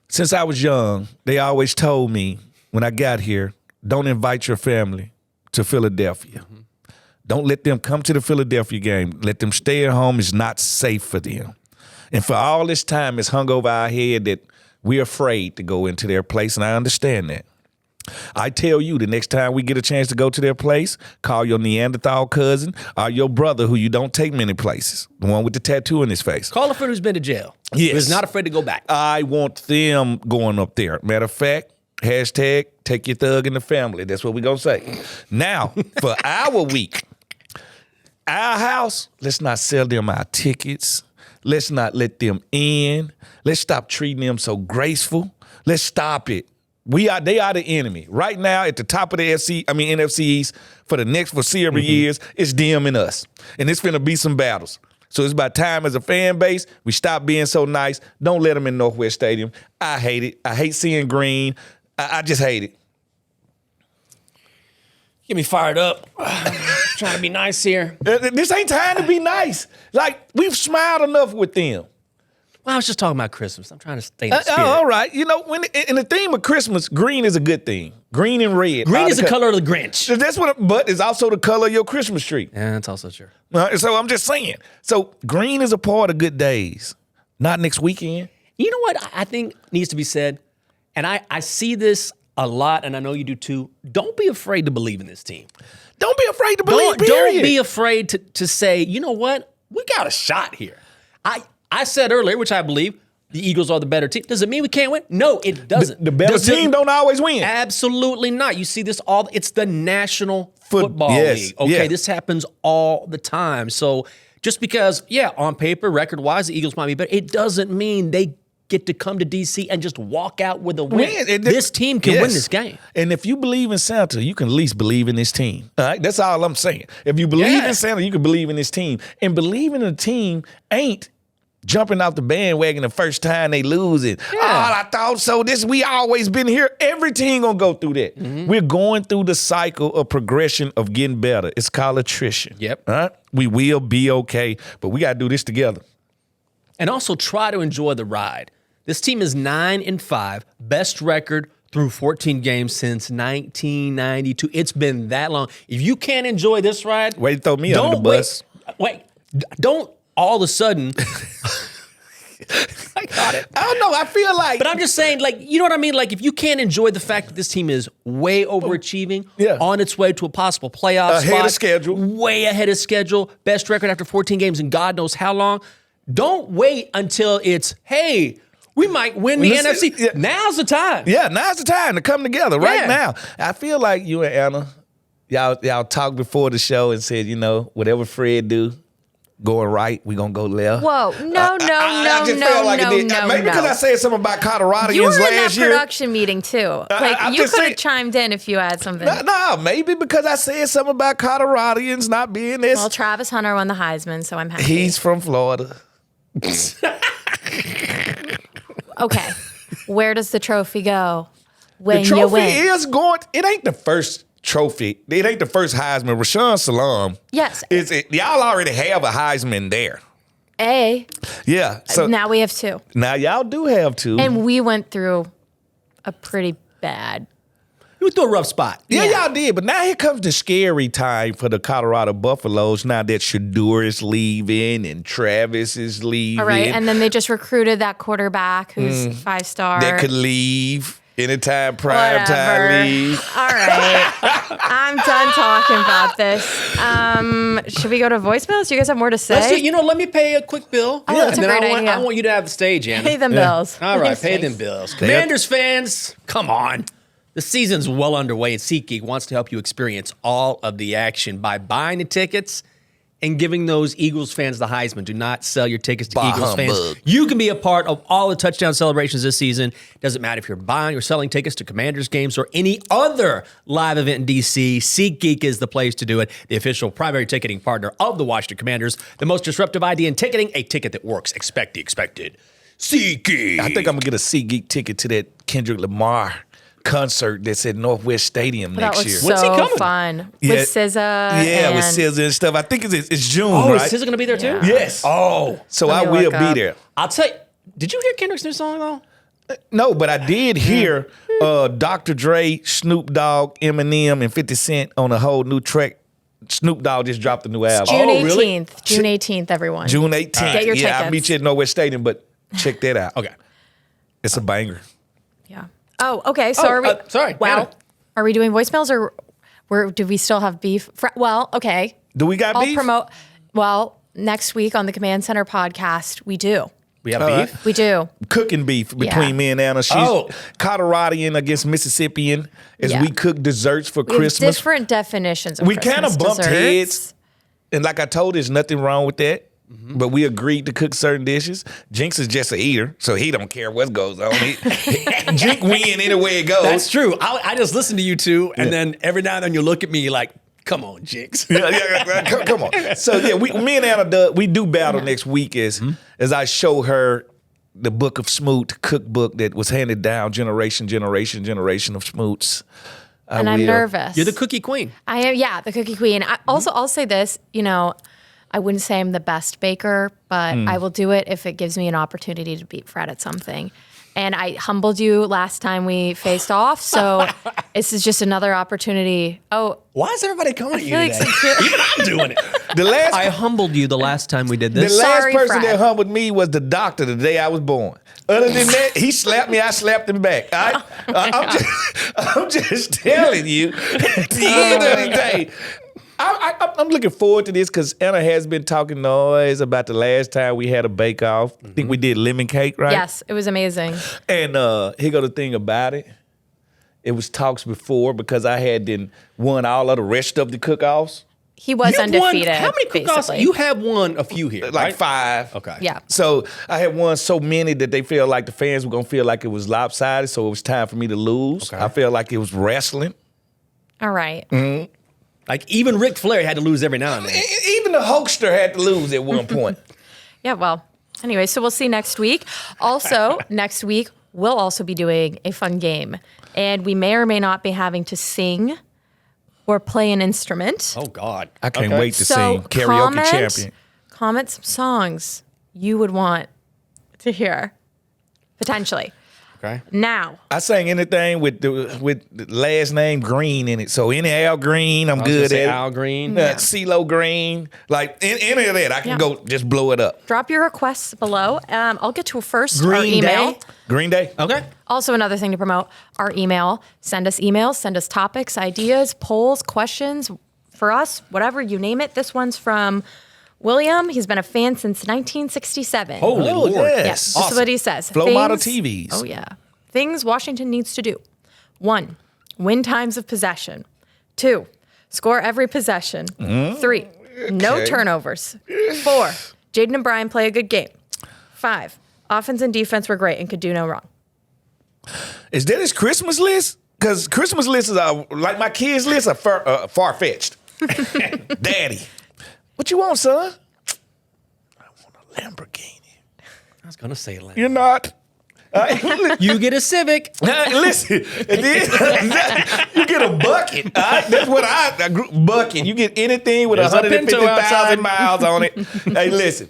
Since I was young, they always told me when I got here, don't invite your family to Philadelphia. Mm-hmm. Don't let them come to the Philadelphia game. Let them stay at home. It's not safe for them. And for all this time, it's hung over our head that we're afraid to go into their place, and I understand that. I tell you, the next time we get a chance to go to their place, call your Neanderthal cousin or your brother who you don't take many places, the one with the tattoo in his face. Call a friend who's been to jail. Yes. Who's not afraid to go back. I want them going up there. Matter of fact, hashtag take your thug in the family. That's what we're going to say. Now, for our week, our house, let's not sell them our tickets. Let's not let them in. Let's stop treating them so graceful. Let's stop it. They are the enemy. Right now, at the top of the NFC East, for the next foreseeable years, it's them and us. And it's going to be some battles. So it's about time as a fan base, we stop being so nice. Don't let them in Northwest Stadium. I hate it. I hate seeing green. I just hate it. Get me fired up. Trying to be nice here. This ain't time to be nice. Like, we've smiled enough with them. Well, I was just talking about Christmas. I'm trying to stay in the spirit. All right. You know, when in the theme of Christmas, green is a good thing. Green and red. Green is the color of the Grinch. That's but it's also the color of your Christmas tree. Yeah, that's also true. So I'm just saying. So green is a part of good days. Not next weekend. You know what I think needs to be said? And I see this a lot, and I know you do too. Don't be afraid to believe in this team. Don't be afraid to believe, Don't be afraid to say, you know what? We got a shot here. I said earlier, which I believe, the Eagles are the better team. Does it mean we can't win? No, it doesn't. The better team don't always win. Absolutely not. You see this all. It's the National Football League. Okay, this happens all the time. So just because, on paper, record-wise, the Eagles might be better, it doesn't mean they get to come to D.C. and just walk out with a win. This team can win this game. And if you believe in Santa, you can at least believe in this team. All right? That's all I'm saying. If you believe in Santa, you can believe in this team. And believing in a team ain't jumping off the bandwagon the first time they lose it. Oh, I thought so. We always been here. Every team gonna go through that. We're going through the cycle of progression of getting better. It's called attrition. Yep. All right? We will be okay, but we gotta do this together. And also try to enjoy the ride. This team is 9-5, best record through 14 games since 1992. It's been that long. If you can't enjoy this ride, way to throw me under the bus. Don't all of a sudden. I got it. I don't know. I feel like, but I'm just saying, you know what I mean? Like, if you can't enjoy the fact that this team is way overachieving, on its way to a possible playoff spot, ahead of schedule, way ahead of schedule, best record after 14 games in God knows how long. Don't wait until it's, hey, we might win the NFC. Yeah. Now's the time. Yeah, now's the time to come together right now. I feel like you and Anna, y'all talked before the show and said, whatever Fred do, going right, we gonna go left. Whoa, no. Maybe because I said something about Coloradans you were in last that production meeting too. You could have chimed in if you had something. No, maybe because I said something about Coloradans not being this. Well, Travis Hunter won the Heisman, so I'm happy. He's from Florida. Okay, where does the trophy go when you win? The trophy is going. It ain't the first trophy. It ain't the first Heisman. Rashawn Salam. Yes. Y'all already have a Heisman there. Yeah. So now we have two. Now y'all do have two. And we went through a pretty bad. You went through a rough spot. Yeah, y'all did. But now here comes the scary time for the Colorado Buffaloes. Now that Shador is leaving and Travis is leaving. All right. And then they just recruited that quarterback who's 5-star. That could leave. Anytime prime time leave. All right. I'm done talking about this. Should we go to voicemails? Do you guys have more to say? Let me pay a quick bill. Oh, that's a great idea. I want you to have the stage, Anna. Pay them bills. All right, pay them bills. Commanders fans, come on. The season's well underway, and SeatGeek wants to help you experience all of the action by buying the tickets and giving those Eagles fans the Heisman. Do not sell your tickets to Eagles fans. You can be a part of all the touchdown celebrations this season. Doesn't matter if you're buying or selling tickets to Commanders games or any other live event in D.C., SeatGeek is the place to do it. The official primary ticketing partner of the Washington Commanders. The most disruptive idea in ticketing, a ticket that works. Expect the expected. SeatGeek. I think I'm going to get a SeatGeek ticket to that Kendrick Lamar concert that's at Northwest Stadium next year. When's he coming? Fun with SZA. With SZA and stuff. I think it's June, right? Is SZA going to be there too? Yes. Oh, so I will be there. I'll tell you. Did you hear Kendrick's new song though? No, but I did hear Dr. Dre, Snoop Dogg, Eminem, and 50 Cent on a whole new track. Snoop Dogg just dropped a new album. June 18th. Really? June 18th, everyone. June 18th. Get your tickets. I'll meet you at Northwest Stadium, but check that out. Okay. It's a banger. Yeah. Oh, okay. So are we? Sorry. Well, Anna. are we doing voicemails or do we still have beef? Well, okay. Do we got beef? Well, next week on the Command Center podcast, we do. We have beef? We do. Cooking beef between me and Anna. She's Coloradans against Mississippian as we cook desserts for Christmas. We have different definitions of Christmas kind of bumped desserts. heads. And like I told, there's nothing wrong with that. Mm-hmm. But we agreed to cook certain dishes. Jinx is just an eater, so he don't care what goes on. Jinx win any way it goes. That's true. I just listen to you two, and then every now and then you look at me like, come on, Jinx. Come on. So me and Anna, we do battle next week as I show her the book of Smoot, cookbook that was handed down generation of Smoots. And I'm nervous. You're the cookie queen. I am, the cookie queen. I'll say this, I wouldn't say I'm the best baker, but I will do it if it gives me an opportunity to beat Fred at something. And I humbled you last time we faced off, so this is just another opportunity. Oh, why is everybody coming at you today? Even I'm doing it. I humbled you the last time we did this. The last person that humbled me was the doctor the day I was born. Other than that, he slapped me, I slapped him back. I'm just telling you, at the end of the day, I'm looking forward to this because Anna has been talking noise about the last time we had a bake-off. I think we did lemon cake, right? Yes, it was amazing. And here go the thing about it. it was talks before because I had won all of the rest of the cook-offs. He was undefeated. How many cook-offs? You have won a few here, Like right? 5. Okay. Yeah. So I had won so many that they felt like the fans were going to feel like it was lopsided, so it was time for me to lose. Okay. I felt like it was wrestling. All right. Like even Ric Flair had to lose every now and then. Even the Hulkster had to lose at one point. Yeah, well, anyway, so we'll see next week. Also, next week, we'll also be doing a fun game. And we may or may not be having to sing or play an instrument. Oh, God. I can't wait to sing Karaoke comment, Champion. Comment some songs you would want to hear, potentially. Okay. Now. I sang anything with the last name Green in it. So any Al Green, I'm good at. Al Green. CeeLo Green. Like any of that, I can go just blow it up. Drop your requests below. I'll get to a first. Green our email. Day? Green Day. Okay. Also, another thing to promote, our email. Send us emails, send us topics, ideas, polls, questions. For us, whatever, you name it. This one's from William. He's been a fan since 1967. Holy Lord. yes. Yes, this is what he says. Flow model TVs. Oh, yeah. Things Washington needs to do. 1, win times of possession. 2, score every possession. 3, no turnovers. 4, Jaden and Brian play a good game. 5, offense and defense were great and could do no wrong. Is that his Christmas list? Because Christmas lists are like my kids' lists are far-fetched. Daddy, what you want, son? I want a Lamborghini. I was going to say Lamborghini. You're not. You get a Civic. Listen, you get a bucket. All right? That's what I grew bucket. You get anything with There's a Pinto 150,000 miles on it. Hey, listen,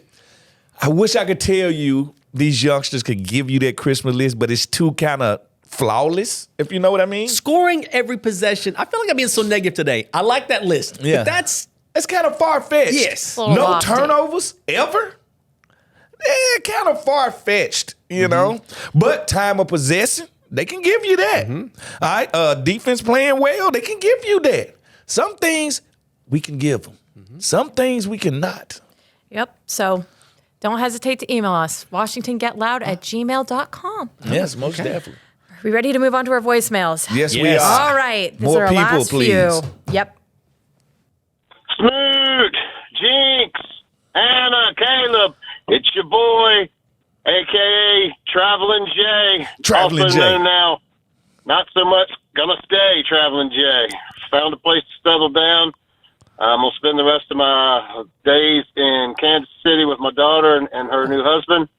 I wish I could tell you these youngsters could give you that Christmas list, but it's too kind of flawless, if you know what I mean. Scoring every possession. I feel like I'm being so negative today. I like that list. Yeah. But It's kind of far-fetched. Yes. A little No lofty. turnovers ever? Yeah, kind of far-fetched, you know? But time of possession, they can give you that. All right, defense playing well, they can give you that. Some things we can give them. Some things we cannot. Yep. So don't hesitate to email us, washingtongetloud@gmail.com. Yes, most definitely. Are we ready to move on to our voicemails? Yes, we Yes. are. All right. This More is our people, last please. few. Yep. Smoot, Jinx, Anna, Caleb, it's your boy, a.k.a. Traveling Jay. Traveling also Jay. known now, not so much gonna stay Traveling Jay. Found a place to settle down. I'm going to spend the rest of my days in Kansas City with my daughter and her new husband.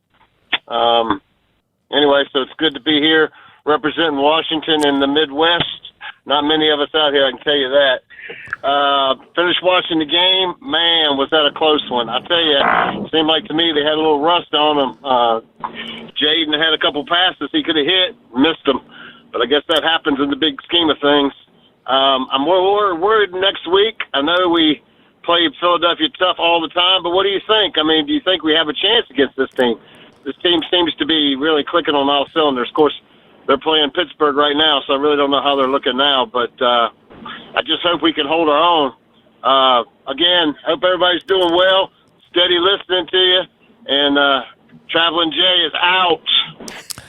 Anyway, so it's good to be here representing Washington in the Midwest. Not many of us out here, I can tell you that. Finished watching the game. Man, was that a close one. I tell you, it seemed like to me they had a little rust on them. Jaden had a couple passes he could have hit, missed them. But I guess that happens in the big scheme of things. I'm more worried next week. I know we play Philadelphia tough all the time, but what do you think? I mean, do you think we have a chance against this team? This team seems to be really clicking on all cylinders. Of course, they're playing Pittsburgh right now, so I really don't know how they're looking now, but I just hope we can hold our own. Again, hope everybody's doing well, steady listening to you, and Traveling Jay is out.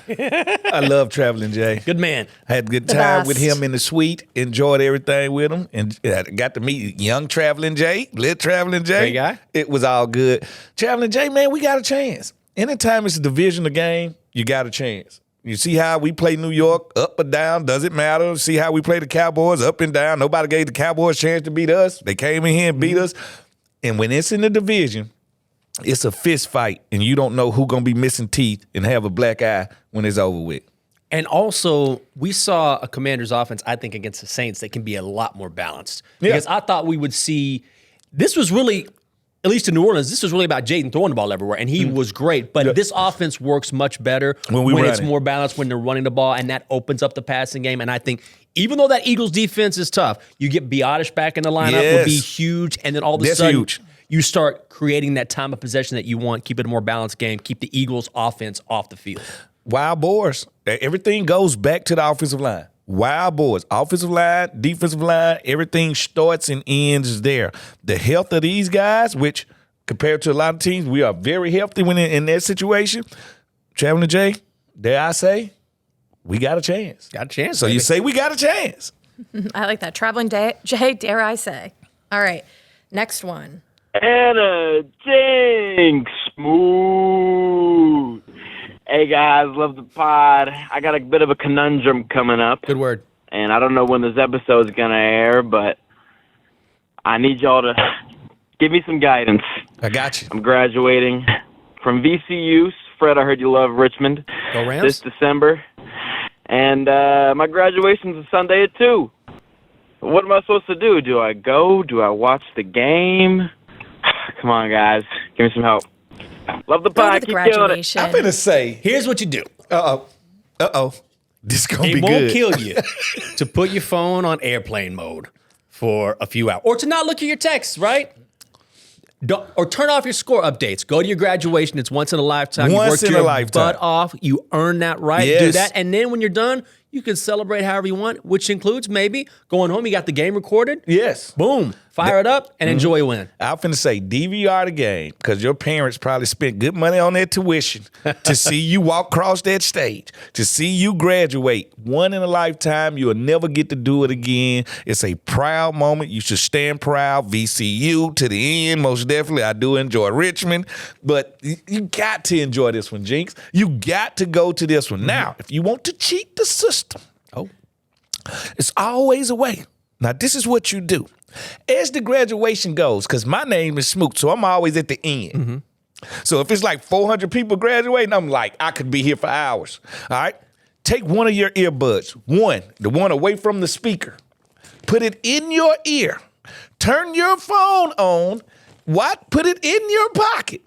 I love Traveling Jay. Good man. I had a good The time with best. him in the suite, enjoyed everything with him, and got to meet young Traveling Jay, lit Traveling Jay. Great guy. It was all good. Traveling Jay, man, we got a chance. Anytime it's a divisional game, you got a chance. You see how we play New York, up or down, doesn't matter. See how we play the Cowboys, up and down. Nobody gave the Cowboys a chance to beat us. They came in here and beat us. And when it's in the division, it's a fist fight, and you don't know who's going to be missing teeth and have a black eye when it's over with. And also, we saw a Commanders offense, I think, against the Saints that can be a lot more balanced. Yeah. Because I thought we would see, this was really, at least in New Orleans, this was really about Jaden throwing the ball everywhere, and he was great. But this offense works much better when it's more balanced, when they're running the ball, and that opens up the passing game. And I think even though that Eagles defense is tough, you get Biotish back in the lineup would be huge, and then all of a sudden you start creating that time of possession that you want, keep it a more balanced game, keep the Eagles offense off the field. Wild boars. Everything goes back to the offensive line. Wild boys. Offensive line, defensive line, everything starts and ends there. The health of these guys, which compared to a lot of teams, we are very healthy when in that situation. Traveling Jay, dare I say, we got a chance. Got a chance. So baby. you say we got a chance. I like that. Traveling Jay, dare I say. All right. Next one. Anna Jinx Smooth. Hey guys, love the pod. I got a bit of a conundrum coming up. Good word. And I don't know when this episode's going to air, but I need y'all to give me some guidance. I got you. I'm graduating from VCU. Fred, I heard you love Richmond. Go Rams. This December. And my graduation's a Sunday at 2. What am I supposed to do? Do I go? Do I watch the game? Come on, guys. Give me some help. Love the Go pod. to the Keep killing it. graduation. I'm finna say, Here's what you do. uh-oh. This is going to be It won't good. kill you to put your phone on airplane mode for a few hours, or to not look at your texts, right? Or turn off your score updates. Go to your graduation. It's once in a lifetime. You Once worked in your a lifetime. butt off. You earn that right. Yes. Do that. And then when you're done, you can celebrate however you want, which includes maybe going home. You got the game recorded. Yes. Boom. Fire it up and enjoy a win. I'm finna say DVR the game because your parents probably spent good money on their tuition to see you walk across that stage, to see you graduate. One in a lifetime. You'll never get to do it again. It's a proud moment. You should stand proud. VCU to the end, most definitely. I do enjoy Richmond, but you got to enjoy this one, Jinx. You got to go to this one. Now, if you want to cheat the system, it's always a way. Now, this is what you do. As the graduation goes, because my name is Smoot, so I'm always at the end. So if it's like 400 people graduating, I'm like, I could be here for hours. All right? Take one of your earbuds, the one away from the speaker. Put it in your ear. Turn your phone on. Put it in your pocket.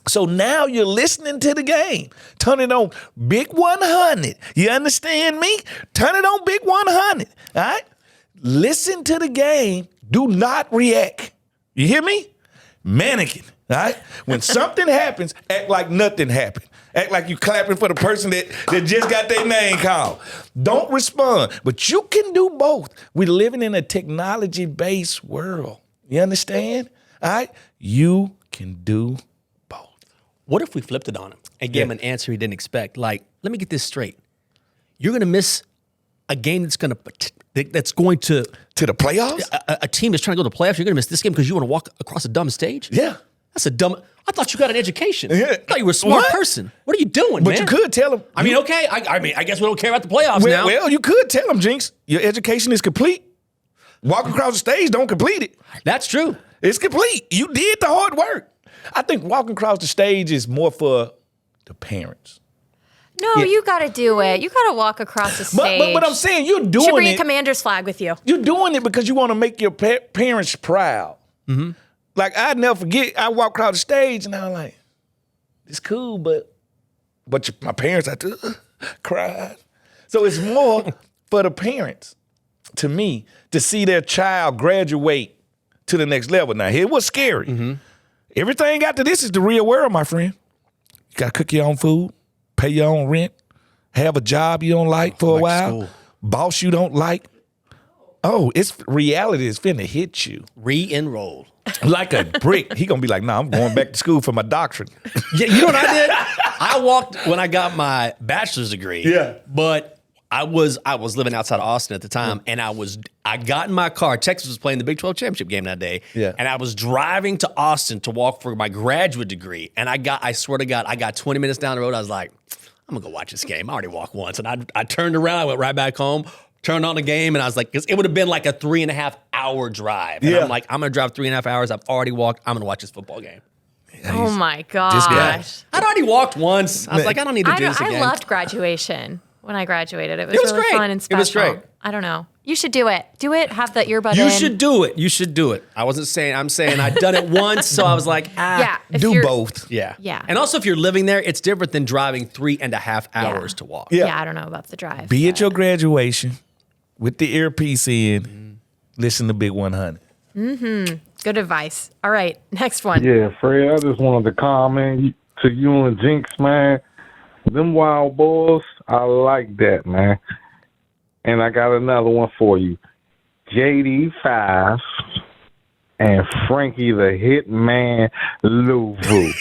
So now you're listening to the game. Turn it on Big 100. You understand me? Turn it on Big 100. All right? Listen to the game. Do not react. You hear me? Mannequin. All right? When something happens, act like nothing happened. Act like you clapping for the person that just got their name called. Don't respond. But you can do both. We're living in a technology-based world. You understand? All right? You can do both. What if we flipped it on him and gave him an answer he didn't expect? Like, let me get this straight. You're going to miss a game that's going to the playoffs? A team that's trying to go to the playoffs. You're going to miss this game because you want to walk across a dumb stage? Yeah. That's a dumb. I thought you got an education. Yeah. I thought you were a smart person. What are you doing, But man? you could tell them. I mean, okay. I guess we don't care about the playoffs now. Well, you could tell them, Jinx, your education is complete. Walk across the stage, don't complete it. That's true. It's complete. You did the hard work. I think walking across the stage is more for the parents. No, you got to do it. You got to walk across the stage. But I'm saying you're You doing should bring it. a commander's flag with you. You're doing it because you want to make your parents proud. Mm-hmm. Like, I'd never forget, I walked across the stage and I was like, it's cool, but my parents had to cry. So it's more for the parents, to me, to see their child graduate to the next level. Now, here was scary. Mm-hmm. Everything after this is the real world, my friend. You got to cook your own food, pay your own rent, have a job you don't like for a while, school. Boss you don't like. Oh, it's reality is finna hit you. Re-enroll. Like a brick. He gonna be like, nah, I'm going back to school for my doctorate. Yeah, you know what I did? I walked when I got my bachelor's degree. Yeah. But I was living outside of Austin at the time, and I got in my car. Texas was playing the Big 12 championship game that day. Yeah. And I was driving to Austin to walk for my graduate degree. And I swear to God, I got 20 minutes down the road. I was like, I'm gonna go watch this game. I already walked once. And I turned around, I went right back home, turned on the game, and I was like, 'cause it would have been like a 3.5 hour drive. And Yeah. I'm like, I'm gonna drive 3.5 hours. I've already walked. I'm gonna watch this football game. Oh my gosh. guy. I'd already walked once. I was like, I don't need to do this again. I loved graduation when I graduated. It was, was really great. fun and It special. was great. I don't know. You should do it. Do it. Have the earbud in. You should do it. You should do it. I'm saying I'd done it once, so I was like, Yeah. if Do you're- both. Yeah. Yeah. And also, if you're living there, it's different than driving 3.5 hours to walk. Yeah. Yeah, I don't know about the drive. Be at but- your graduation with the earpiece in, listen to Big 100. Good advice. All right. Next one. Yeah, Fred, I just wanted to comment to you and Jinx, man. Them wild boys, I like that, man. And I got another one for you. JD5 and Frankie the Hitman Louvu.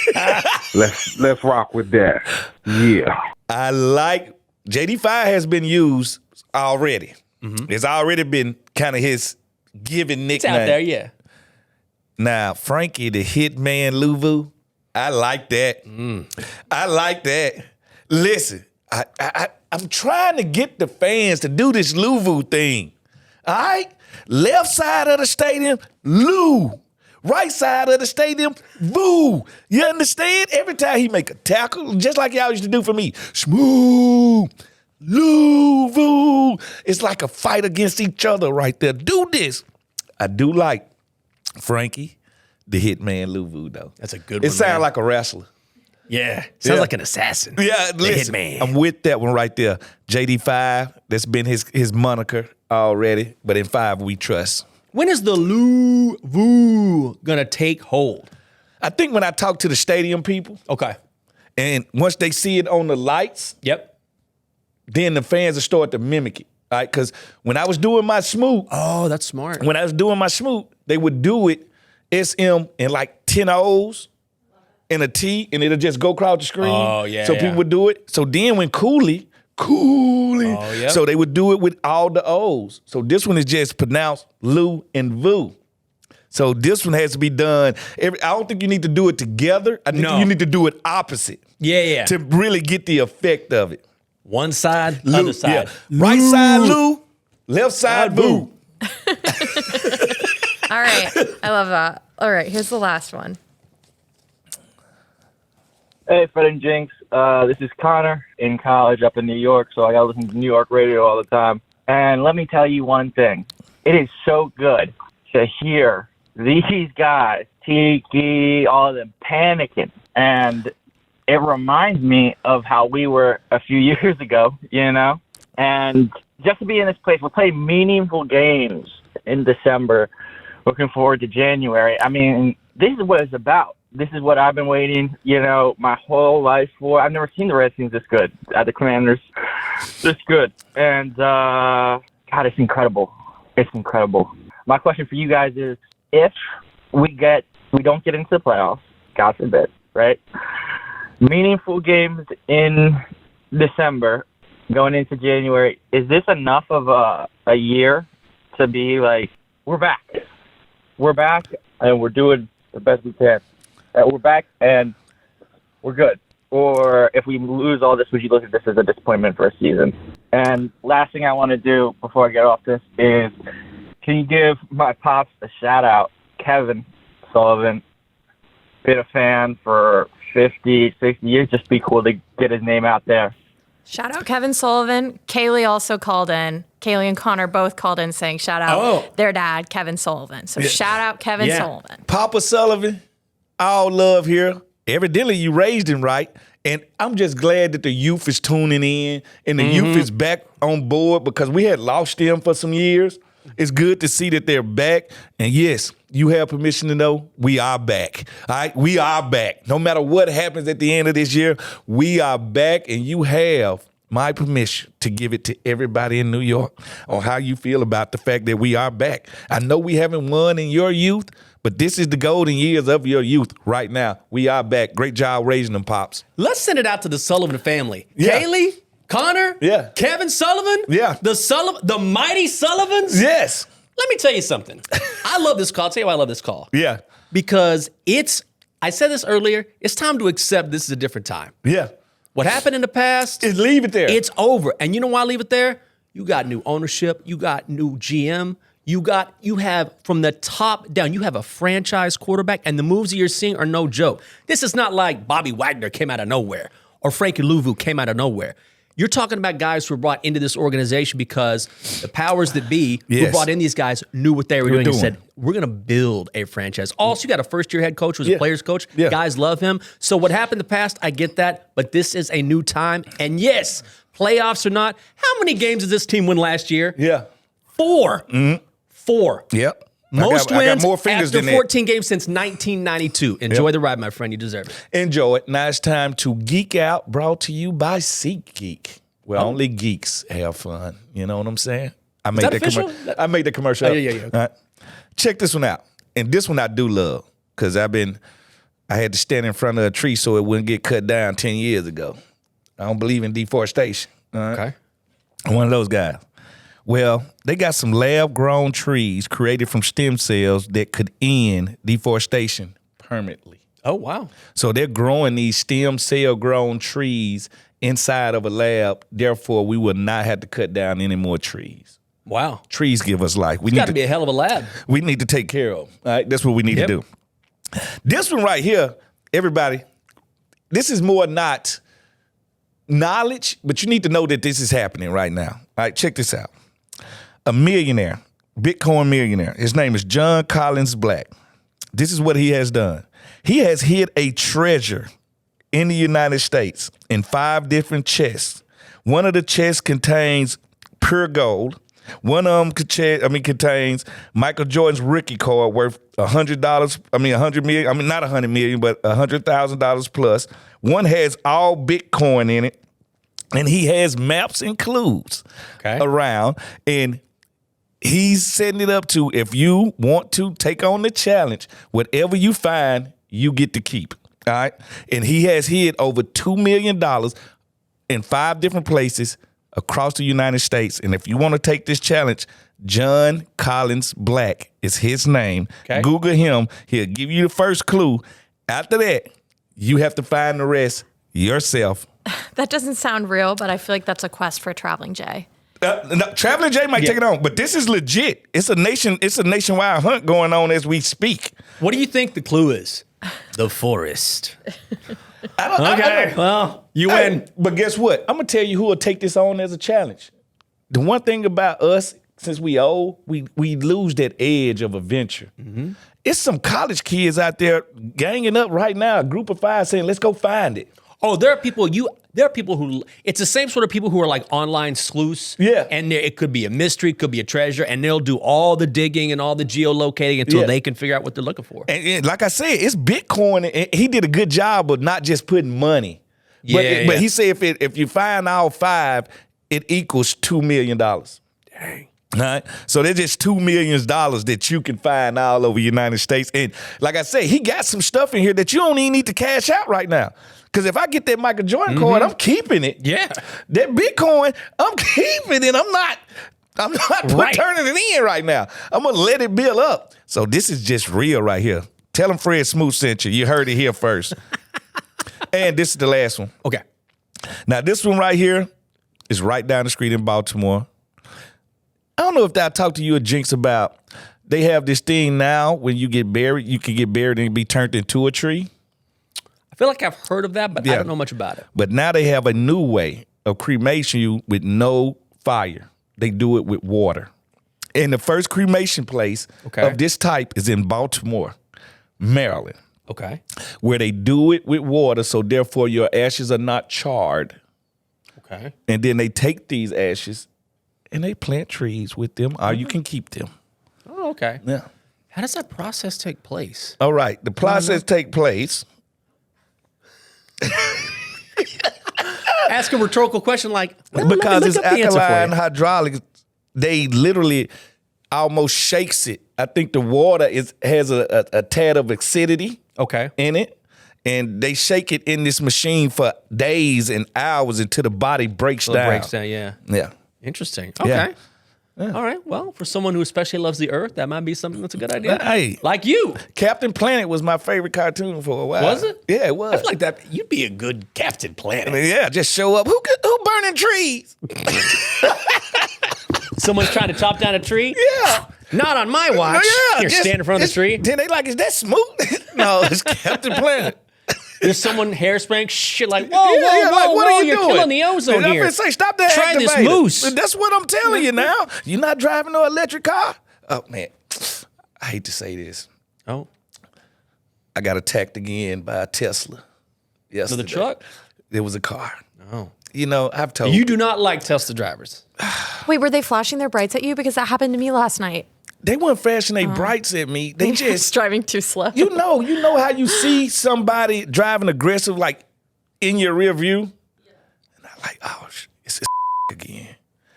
Let's rock with that. Yeah. I like JD5 has been used already. It's already been kind of his given nickname. It's out there, yeah. Now, Frankie the Hitman Louvu, I like that. I like that. Listen, I'm trying to get the fans to do this Louvu thing. All right? Left side of the stadium, Lou. Right side of the stadium, Voo. You understand? Every time he make a tackle, just like y'all used to do for me, smooth, Lou, Voo. It's like a fight against each other right there. Do this. I do like Frankie, the Hitman Louvu, though. That's a good one. It sounds like a wrestler. Yeah. Sounds like an assassin. Yeah, listen, Hitman. I'm with that one right there. JD5, that's been his moniker already, but in 5 we trust. When is the Louvu gonna take hold? I think when I talk to the stadium people, Okay. and once they see it on the lights, Yep. then the fans will start to mimic it. All right, because when I was doing my smoot, Oh, that's smart. they would do it SM in like 10 O's and a T, and it'll just go across the screen. Oh, yeah, So yeah. people would do it. So then when Cooley, Oh, yep. so they would do it with all the O's. So this one is just pronounced Lou and Vu. So this one has to be done. I don't think you need to do it together. I think No. you need to do it opposite. Yeah. To really get the effect of it. One side, Lou, other side. yeah. Right side Lou, left side Vu. All right. I love that. All right. Here's the last one. Hey, Fred and Jinx. This is Connor in college up in New York, so I got to listen to New York radio all the time. And let me tell you one thing. It is so good to hear these guys, Tiki, all of them, panicking. And it reminds me of how we were a few years ago, you know? And just to be in this place, we'll play meaningful games in December. Looking forward to January. I mean, this is what it's about. This is what I've been waiting, you know, my whole life for. I've never seen the Redskins this good. The Commanders this good. And, God, it's incredible. It's incredible. My question for you guys is, if we don't get into the playoffs, God forbid, right? Meaningful games in December going into January, is this enough of a year to be like, we're back. We're back, and we're doing the best we can. We're back, and we're good. Or if we lose all this, would you look at this as a disappointment for a season? And last thing I want to do before I get off this is, can you give my pops a shout-out? Kevin Sullivan, been a fan for 50, 60 years. Just be cool to get his name out there. Shout out Kevin Sullivan. Kaylee also called in. Kaylee and Connor both called in saying shout out their dad, Kevin Sullivan. So shout out Kevin Sullivan. Papa Sullivan, all love here. Evidently you raised him right. And I'm just glad that the youth is tuning in and the youth is back on board because we had lost them for some years. It's good to see that they're back. And yes, you have permission to know we are back. All right, we are back. No matter what happens at the end of this year, we are back. And you have my permission to give it to everybody in New York on how you feel about the fact that we are back. I know we haven't won in your youth, but this is the golden years of your youth right now. We are back. Great job raising them, Pops. Let's send it out to the Sullivan family. Yeah. Kaylee, Connor, Kevin Sullivan, the mighty Sullivans. Yes. Let me tell you something. I love this call. I'll tell you why I love this call. Yeah. Because I said this earlier, it's time to accept this is a different time. Yeah. What happened in the past, leave it there. It's over. And you know why I leave it there? You got new ownership. You got new GM. You have from the top down, you have a franchise quarterback, and the moves that you're seeing are no joke. This is not like Bobby Wagner came out of nowhere or Frankie Louvu came out of nowhere. You're talking about guys who were brought into this organization because the powers that be who brought in these guys knew what they were doing and said, we're going to build a franchise. Also, you got a first-year head coach who's a player's coach. Yeah. Guys love him. So what happened in the past, I get that, but this is a new time. And yes, playoffs or not, how many games did this team win last year? Yeah. 4. 4. Yep. Most wins I got more fingers after than 14 games since 1992. Enjoy the ride, my friend. You deserve it. Enjoy it. Now it's time to Geek Out, brought to you by SeatGeek. Where only geeks have fun. You know what I'm saying? I made the commercial. Oh, yeah. All right. Check this one out. And this one I do love because I had to stand in front of a tree so it wouldn't get cut down 10 years ago. I don't believe in deforestation. Okay. One of those guys. Well, they got some lab-grown trees created from stem cells that could end deforestation permanently. Oh, wow. So they're growing these stem cell-grown trees inside of a lab. Therefore, we will not have to cut down any more trees. Wow. Trees give us life. It's got to be a hell of a lab. We need to take care of. All right, that's what we need to do. This one right here, everybody, this is more not knowledge, but you need to know that this is happening right now. All right, check this out. A millionaire, Bitcoin millionaire, his name is John Collins Black. This is what he has done. He has hid a treasure in the United States in 5 different chests. One of the chests contains pure gold. One of them contains Michael Jordan's rookie card worth $100. $100 million. Not $100 million, but $100,000 plus. One has all Bitcoin in it, and he has maps and clues around. And he's setting it up to, if you want to take on the challenge, whatever you find, you get to keep. All right, and he has hid over $2 million in 5 different places across the United States. And if you want to take this challenge, John Collins Black is his name. Okay. Google him. He'll give you the first clue. After that, you have to find the rest yourself. That doesn't sound real, but I feel like that's a quest for Traveling Jay. No, Traveling Jay might take it on, but this is legit. It's a nationwide hunt going on as we speak. What do you think the clue is? The forest. Well, you win. But guess what? I'm going to tell you who will take this on as a challenge. The one thing about us, since we old, we lose that edge of adventure. Mm-hmm. It's some college kids out there ganging up right now, a group of 5 saying, let's go find it. Oh, there are people who, it's the same sort of people who are like online sleuths. Yeah. And it could be a mystery, could be a treasure, and they'll do all the digging and all the geolocating until they can figure out what they're looking for. And like I said, it's Bitcoin. And he did a good job of not just putting money. But he said if you find all 5, it equals $2 million. Dang. All right. So there's just $2 million that you can find all over the United States. And like I say, he got some stuff in here that you don't even need to cash out right now. Because if I get that Michael Jordan card, I'm keeping it. Yeah. That Bitcoin, I'm keeping it. I'm not turning it in right now. I'm going to let it build up. So this is just real right here. Tell him Fred Smoot sent you. You heard it here first. And this is the last one. Okay. Now, this one right here is right down the street in Baltimore. I don't know if I talked to you or Jinx about, they have this thing now when you get buried, you can get buried and be turned into a tree. I feel like I've heard of that, but I don't know much about it. But now they have a new way of cremation you with no fire. They do it with water. And the first cremation place of this type is in Baltimore, Maryland. Okay. Where they do it with water, so therefore your ashes are not charred. Okay. And then they take these ashes and they plant trees with them, or you can keep them. Oh, okay. Yeah. How does that process take place? All right. The process take place. Ask a rhetorical question like, because it's alkaline hydraulic, they literally almost shakes it. I think the water has a tad of acidity in it. And they shake it in this machine for days and hours until the body breaks down. Breaks down, yeah. Yeah. Interesting. Okay. Yeah. All right. Well, for someone who especially loves the earth, that might be something that's a good idea. Hey. Like you. Captain Planet was my favorite cartoon for a while. Was it? Yeah, it was. I feel like that. You'd be a good Captain Planet. I mean, yeah, just show up. Who burning trees? Someone's trying to chop down a tree? Yeah. Not on my watch. Yeah. You're standing in front of the tree. Then they like, is that Smoot? No, it's Captain Planet. There's someone hairspraying shit like, whoa, what are you you're doing? killing the ozone here. I'm say, stop that. Try this moose. That's what I'm telling you now. You're not driving no electric car? Oh, man. I hate to say this. Oh. I got attacked again by a Tesla yesterday. So the truck? It was a car. Oh. You know, I've told you. do not like Tesla drivers. Wait, were they flashing their brights at you? Because that happened to me last night. They weren't flashing their brights at me. They just driving too slow. You know how you see somebody driving aggressive, like in your rear view, and I'm like, oh, it's this again,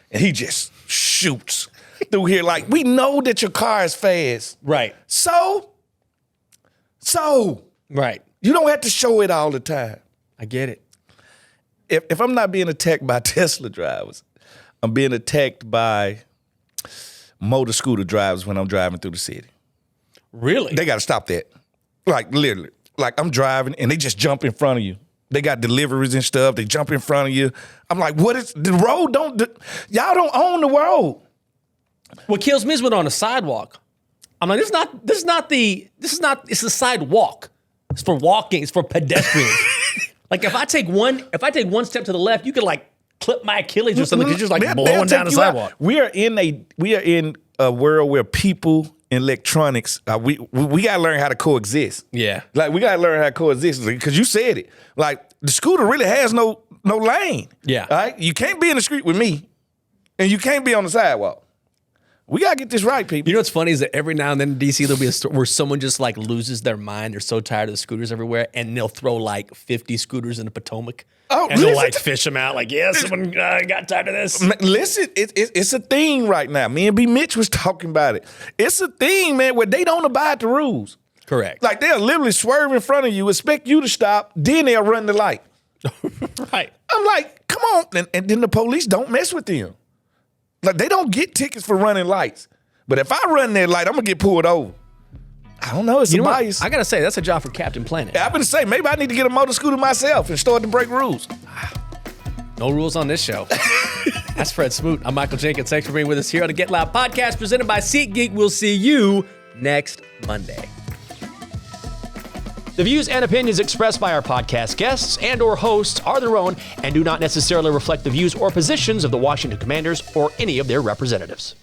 and he just shoots through here. Like, we know that your car is fast, right? So, right, you don't have to show it all the time. I get it. if I'm not being attacked by Tesla drivers, I'm being attacked by motor scooter drivers when I'm driving through the city. Really? They got to stop that. Like, literally. Like, I'm driving, and they just jump in front of you. They got deliveries and stuff. They jump in front of you. I'm like, what is the road? Y'all don't own the road. What kills me is when on a sidewalk. I'm like, it's a sidewalk. It's for walking. It's for pedestrians. Like if I take one step to the left, you could like clip my Achilles or something. You're just like blowing down the sidewalk. We are in a world where people, electronics, we got to learn how to coexist. Yeah. Like we got to learn how to coexist because you said it. Like the scooter really has no lane. Yeah. All right. You can't be in the street with me, and you can't be on the sidewalk. We got to get this right, people. You know what's funny is that every now and then in DC, there'll be a store where someone just like loses their mind. They're so tired of the scooters everywhere. And they'll throw like 50 scooters in the Potomac. Oh, and they'll like fish them out. Like, yeah, someone got tired of this. Listen, it's a thing right now. Me and B. Mitch was talking about it. It's a thing, man, where they don't abide the rules. Correct. Like they'll literally swerve in front of you, expect you to stop, then they'll run the light. Right. I'm like, come on. And then the police don't mess with them. Like they don't get tickets for running lights. But if I run that light, I'm going to get pulled over. I don't know. It's a bias. I got to say, that's a job for Captain Planet. I've been saying, maybe I need to get a motor scooter myself and start to break rules. No rules on this show. That's Fred Smoot. I'm Michael Jenkins. Thanks for being with us here on the Get Loud podcast presented by SeatGeek. We'll see you next Monday. The views and opinions expressed by our podcast guests and or hosts are their own and do not necessarily reflect the views or positions of the Washington Commanders or any of their representatives.